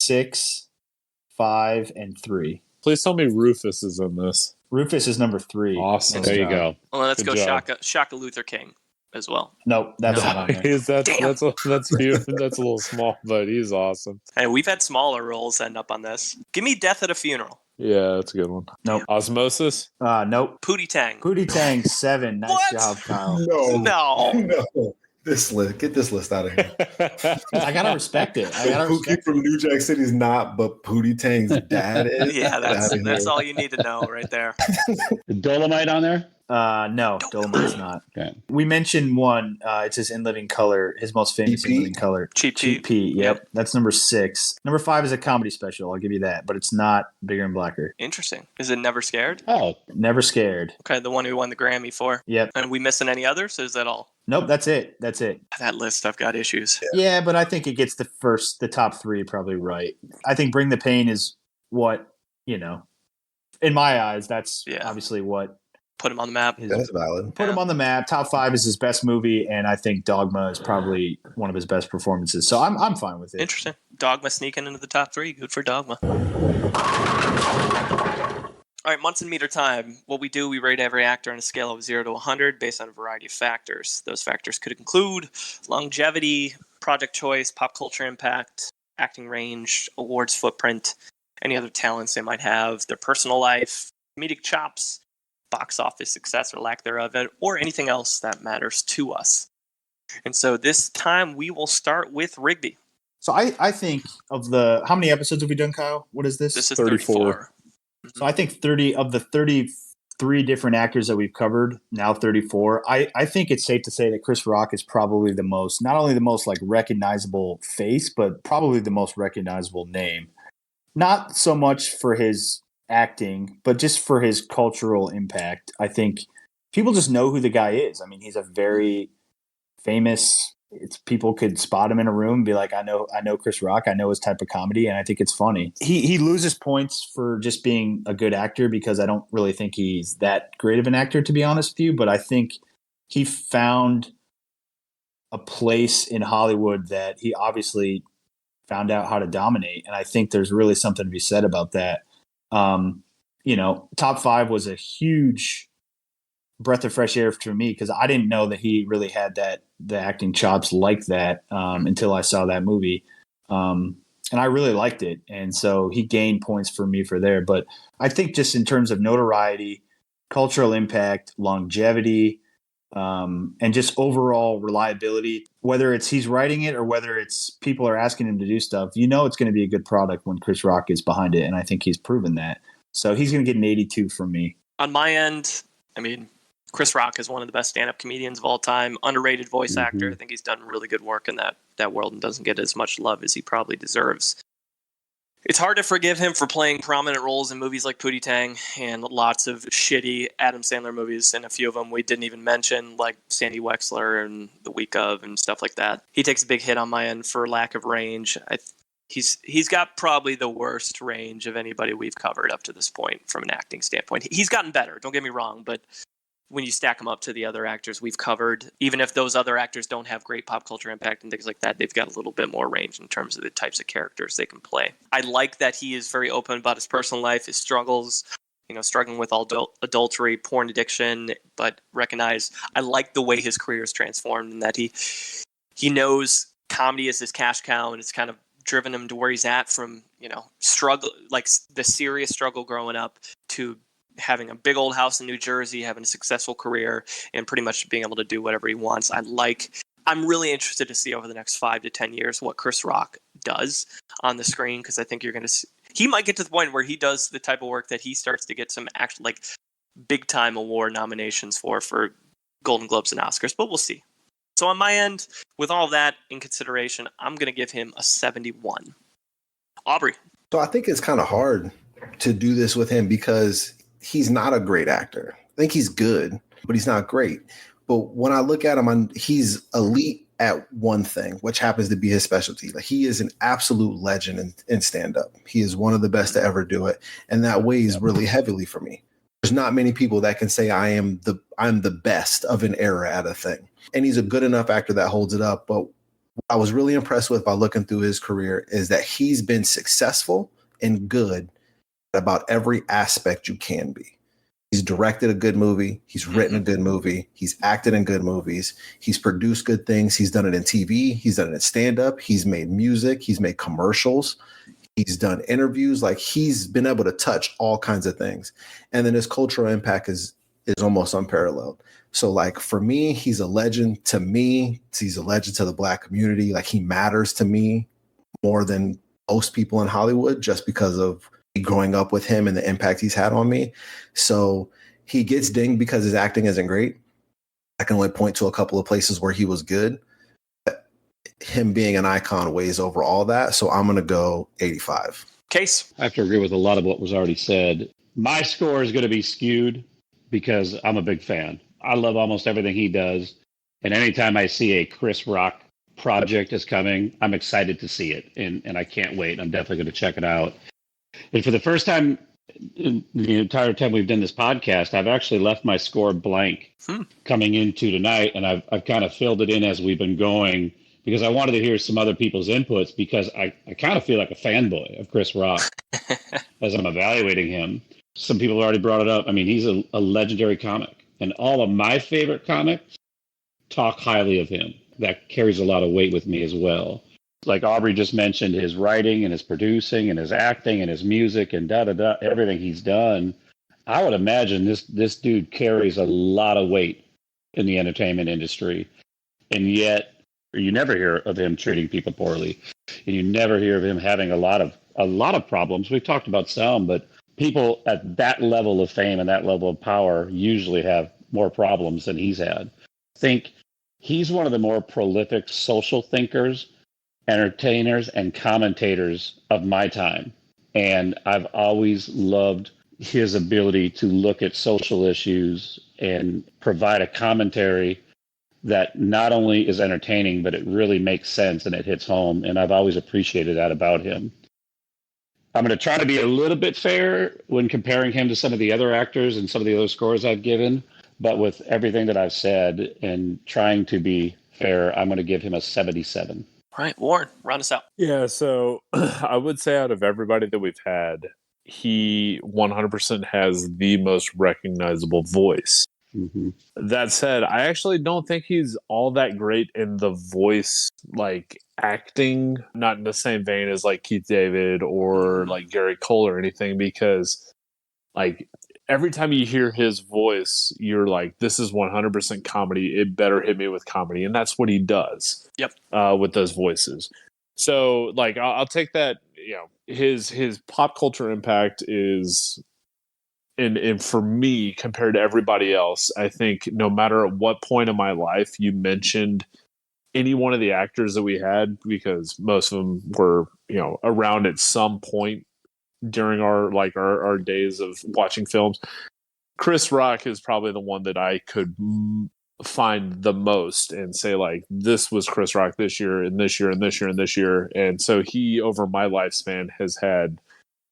6, 5, and 3. Please tell me Rufus is in this. Rufus is number 3. Awesome. Nice There you job. go. Well, let's Good go job. Shaka Luther King as well. Nope, that's not on there. that's a little small, but he's awesome. And we've had smaller roles end up on this. Give me Death at a Funeral. Yeah, that's a good one. Nope. Osmosis. Nope. Pootie Tang. Pootie Tang 7. Nice What? job, Kyle. No. No. This list. Get this list out of here. I gotta respect it. Pookie from New Jack City is not, but Pootie Tang's dad is. Yeah, that's Get outta here. all you need to know right there. Dolomite on there? No, Dolomite's not. Okay. We mentioned one. It's his In Living Color, his most famous In Pete? Living Color. Cheap Pete. Yep. That's number 6. Number 5 is a comedy special. I'll give you that, but it's not Bigger and Blacker. Interesting. Is it Never Scared? Oh, Never Scared. Okay, the one who won the Grammy for. Yep. And are we missing any others? Or is that all? Nope. That's it. That's it. That list, I've got issues. Yeah, but I think it gets the top 3 probably right. I think Bring the Pain is what, in my eyes, that's obviously what. Put him on the map. That's valid. Put him on the map. Top 5 is his best movie, and I think Dogma is probably one of his best performances. So I'm fine with it. Interesting. Dogma sneaking into the top 3. Good for Dogma. All right, Munson Meter time. What we do, we rate every actor on a scale of 0 to 100 based on a variety of factors. Those factors could include longevity, project choice, pop culture impact, acting range, awards footprint, any other talents they might have, their personal life, comedic chops, box office success or lack thereof, or anything else that matters to us. And so this time we will start with Rigby. So I think of how many episodes have we done, Kyle? What is this? This is 34. 34. So I think 30 of the 33 different actors that we've covered, now 34, I think it's safe to say that Chris Rock is probably not only the most like recognizable face, but probably the most recognizable name. Not so much for his acting, but just for his cultural impact. I think people just know who the guy is. I mean, he's a very famous. People could spot him in a room and be like, I know Chris Rock. I know his type of comedy, and I think it's funny. He loses points for just being a good actor because I don't really think he's that great of an actor, to be honest with you. But I think he found a place in Hollywood that he obviously found out how to dominate, and I think there's really something to be said about that. Top 5 was a huge breath of fresh air for me because I didn't know that he really had the acting chops like that until I saw that movie. And I really liked it. And so he gained points for me for there. But I think just in terms of notoriety, cultural impact, longevity, and just overall reliability, whether it's he's writing it or whether it's people are asking him to do stuff, it's going to be a good product when Chris Rock is behind it. And I think he's proven that. So he's going to get an 82 from me. On my end, I mean, Chris Rock is one of the best stand-up comedians of all time, underrated voice actor. I think he's done really good work in that world and doesn't get as much love as he probably deserves. It's hard to forgive him for playing prominent roles in movies like Pootie Tang and lots of shitty Adam Sandler movies, and a few of them we didn't even mention, like Sandy Wexler and The Week Of and stuff like that. He takes a big hit on my end for lack of range. He's got probably the worst range of anybody we've covered up to this point from an acting standpoint. He's gotten better, don't get me wrong, but when you stack them up to the other actors we've covered, even if those other actors don't have great pop culture impact and things like that, they've got a little bit more range in terms of the types of characters they can play. I like that he is very open about his personal life, his struggles, struggling with adultery, porn addiction, but I like the way his career is transformed and that he knows comedy is his cash cow and it's kind of driven him to where he's at from, struggle, like the serious struggle growing up to having a big old house in New Jersey, having a successful career, and pretty much being able to do whatever he wants. I'm really interested to see over the next 5 to 10 years what Chris Rock does on the screen, because I think you're going to see, he might get to the point where he does the type of work that he starts to get some actual like big time award nominations for Golden Globes and Oscars, but we'll see. So on my end, with all that in consideration, I'm going to give him a 71. Aubrey. So I think it's kind of hard to do this with him because he's not a great actor. I think he's good, but he's not great. But when I look at him, he's elite at one thing, which happens to be his specialty. Like, he is an absolute legend in stand-up. He is one of the best to ever do it. And that weighs really heavily for me. There's not many people that can say I'm the best of an era at a thing. And he's a good enough actor that holds it up. But what I was really impressed with by looking through his career is that he's been successful and good at about every aspect you can be. He's directed a good movie. He's written a good movie. He's acted in good movies. He's produced good things. He's done it in TV. He's done it in stand-up. He's made music. He's made commercials. He's done interviews. Like, he's been able to touch all kinds of things. And then his cultural impact is almost unparalleled. So, like, for me, he's a legend to me. He's a legend to the Black community. Like, he matters to me more than most people in Hollywood just because of growing up with him and the impact he's had on me. So he gets dinged because his acting isn't great. I can only point to a couple of places where he was good. Him being an icon weighs over all that. So I'm going to go 85. Case. I have to agree with a lot of what was already said. My score is going to be skewed because I'm a big fan. I love almost everything he does. And anytime I see a Chris Rock project is coming, I'm excited to see it. And I can't wait. I'm definitely going to check it out. And for the first time in the entire time we've done this podcast, I've actually left my score blank coming into tonight. And I've kind of filled it in as we've been going because I wanted to hear some other people's inputs because I kind of feel like a fanboy of Chris Rock as I'm evaluating him. Some people have already brought it up. I mean, he's a legendary comic. And all of my favorite comics talk highly of him. That carries a lot of weight with me as well. Like Aubrey just mentioned, his writing and his producing and his acting and his music and everything he's done. I would imagine this dude carries a lot of weight in the entertainment industry. And yet you never hear of him treating people poorly. And you never hear of him having a lot of problems. We've talked about some, but people at that level of fame and that level of power usually have more problems than he's had. I think he's one of the more prolific social thinkers, entertainers, and commentators of my time. And I've always loved his ability to look at social issues and provide a commentary that not only is entertaining, but it really makes sense and it hits home. And I've always appreciated that about him. I'm going to try to be a little bit fair when comparing him to some of the other actors and some of the other scores I've given. But with everything that I've said and trying to be fair, I'm going to give him a 77. All right, Warren, round us out. Yeah, so I would say out of everybody that we've had, he 100% has the most recognizable voice. Mm-hmm. That said, I actually don't think he's all that great in the voice, like acting, not in the same vein as like Keith David or like Gary Cole or anything, because like every time you hear his voice, you're like, this is 100% comedy. It better hit me with comedy. And that's what he does. Yep. With those voices. So like, I'll take that, you know, his pop culture impact is, and for me, compared to everybody else, I think no matter at what point in my life you mentioned any one of the actors that we had, because most of them were, you know, around at some point during our days of watching films, Chris Rock is probably the one that I could find the most and say like, this was Chris Rock this year and this year and this year and this year. And so he, over my lifespan,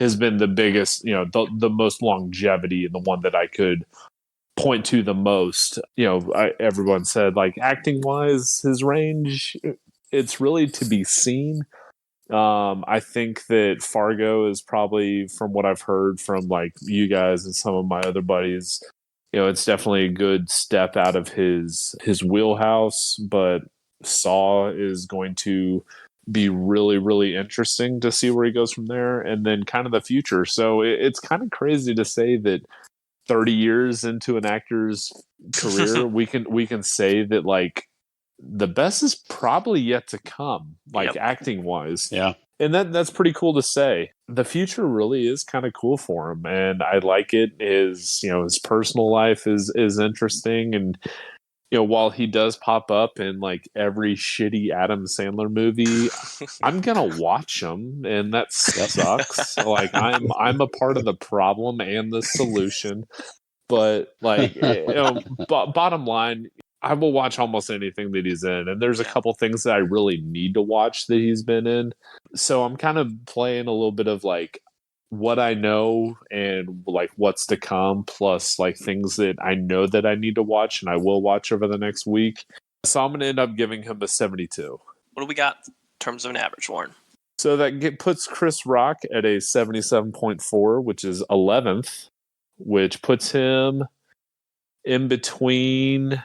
has been the biggest, you know, the most longevity and the one that I could point to the most. You know, everyone said like acting wise, his range, it's really to be seen. I think that Fargo is probably, from what I've heard from like you guys and some of my other buddies, you know, it's definitely a good step out of his wheelhouse, but Saw is going to be really, really interesting to see where he goes from there, and then kind of the future. So it's kind of crazy to say that 30 years into an actor's career, we can say that like the best is probably yet to come, like acting wise. Yeah. And that's pretty cool to say. The future really is kind of cool for him, and I like it. His personal life is interesting, and while he does pop up in like every shitty Adam Sandler movie, I'm gonna watch him, and that sucks. Like I'm a part of the problem and the solution. But like, bottom line, I will watch almost anything that he's in, and there's a couple things that I really need to watch that he's been in. So I'm kind of playing a little bit of like what I know and like what's to come, plus like things that I know that I need to watch and I will watch over the next week. So I'm going to end up giving him a 72. What do we got in terms of an average, Warren? So that puts Chris Rock at a 77.4, which is 11th, which puts him in between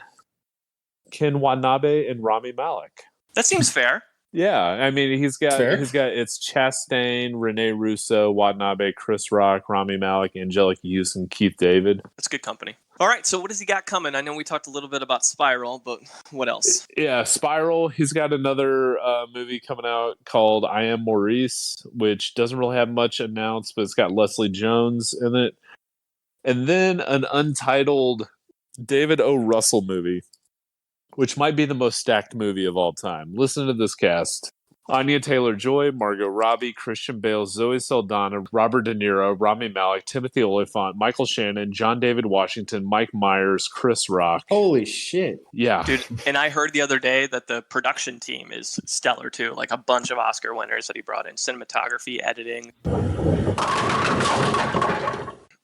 Ken Watanabe and Rami Malek. That seems fair. Yeah, I mean he's got it's Chastain, Rene Russo, Watanabe, Chris Rock, Rami Malek, Angelica Houston, Keith David. That's good company. All right, so what does he got coming? I know we talked a little bit about Spiral, but what else? Yeah, Spiral. He's got another movie coming out called I Am Maurice, which doesn't really have much announced, but it's got Leslie Jones in it. And then an untitled David O. Russell movie, which might be the most stacked movie of all time. Listen to this cast. Anya Taylor-Joy, Margot Robbie, Christian Bale, Zoe Saldana, Robert De Niro, Rami Malek, Timothy Olyphant, Michael Shannon, John David Washington, Mike Myers, Chris Rock. Holy shit. Yeah. Dude, and I heard the other day that the production team is stellar too. Like a bunch of Oscar winners that he brought in. Cinematography, editing.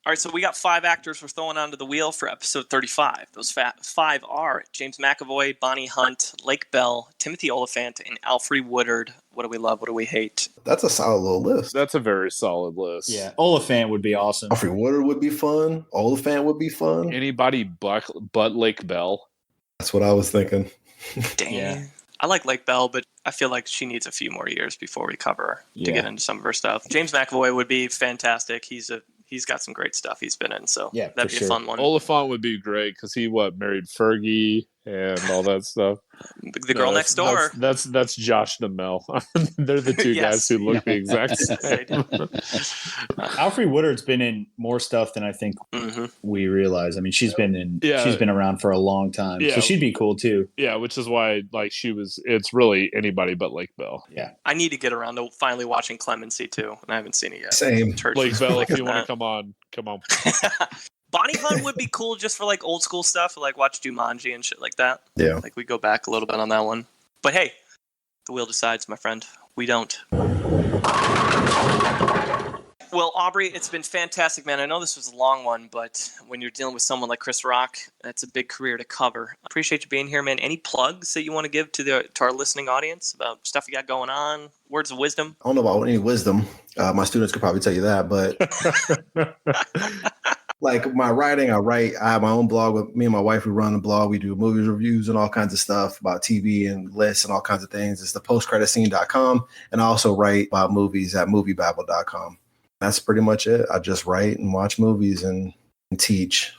All right, so we got 5 actors we're throwing onto the wheel for episode 35. Those 5 are James McAvoy, Bonnie Hunt, Lake Bell, Timothy Olyphant, and Alfre Woodard. What do we love? What do we hate? That's a solid little list. That's a very solid list. Yeah, Olyphant would be awesome. Alfre Woodard would be fun. Olyphant would be fun. Anybody but Lake Bell. That's what I was thinking. Dang. Yeah. I like Lake Bell, but I feel like she needs a few more years before we cover her to get into some of her stuff. James McAvoy would be fantastic. He's got some great stuff he's been in, so that'd be a fun one. Oliphant would be great because he married Fergie and all that stuff. The girl next door. That's Josh Duhamel. They're the two guys who look the exact same. Alfre Woodard's been in more stuff than I think we realize. I mean, she's been around for a long time, so she'd be cool too. Yeah, which is why it's really anybody but Lake Bell. Yeah, I need to get around to finally watching Clemency too, and I haven't seen it yet. Same. Lake Bell, if you want to come on. Bonnie Hunt would be cool just for like old school stuff, like watch Jumanji and shit like that. Yeah. Like we go back a little bit on that one. But hey, the wheel decides, my friend. We don't. Well, Aubrey, it's been fantastic, man. I know this was a long one, but when you're dealing with someone like Chris Rock, that's a big career to cover. I appreciate you being here, man. Any plugs that you want to give to our listening audience about stuff you got going on? Words of wisdom? I don't know about any wisdom. My students could probably tell you that, but like my writing, I have my own blog with me and my wife. We run the blog. We do movies reviews and all kinds of stuff about TV and lists and all kinds of things. It's the postcreditscene.com. And I also write about movies at moviebabble.com. That's pretty much it. I just write and watch movies and teach.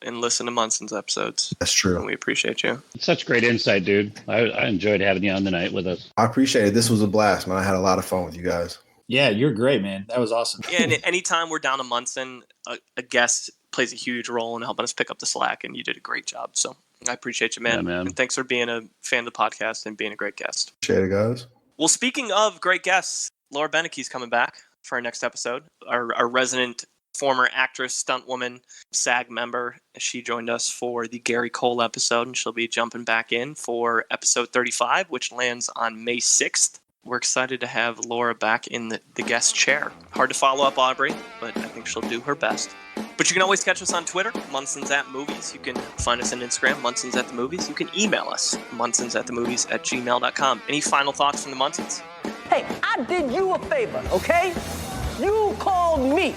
And listen to Munson's episodes. That's true. And we appreciate you. Such great insight, dude. I enjoyed having you on tonight with us. I appreciate it. This was a blast, man. I had a lot of fun with you guys. Yeah, you're great, man. That was awesome. Yeah, and anytime we're down to Munson, a guest plays a huge role in helping us pick up the slack, and you did a great job. So I appreciate you, man. Yeah, man. And thanks for being a fan of the podcast and being a great guest. Appreciate it, guys. Well, speaking of great guests, Laura Benecke's coming back for our next episode. Our resident former actress, stunt woman, SAG member. She joined us for the Gary Cole episode, and she'll be jumping back in for episode 35, which lands on May 6th. We're excited to have Laura back in the guest chair. Hard to follow up Aubrey, but I think she'll do her best. But you can always catch us on Twitter, Munson's at Movies. You can find us on Instagram, Munson's at the Movies. You can email us, munsonsatthemovies@gmail.com. Any final thoughts from the Munsons? Hey, I did you a favor, okay? You called me.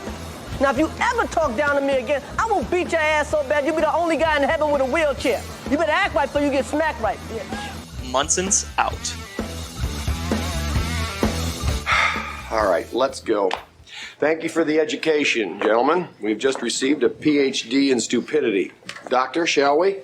Now, if you ever talk down to me again, I will beat your ass so bad you'll be the only guy in heaven with a wheelchair. You better act right so you get smacked right, bitch. Munson's out. All right, let's go. Thank you for the education, gentlemen. We've just received a PhD in stupidity. Doctor, shall we?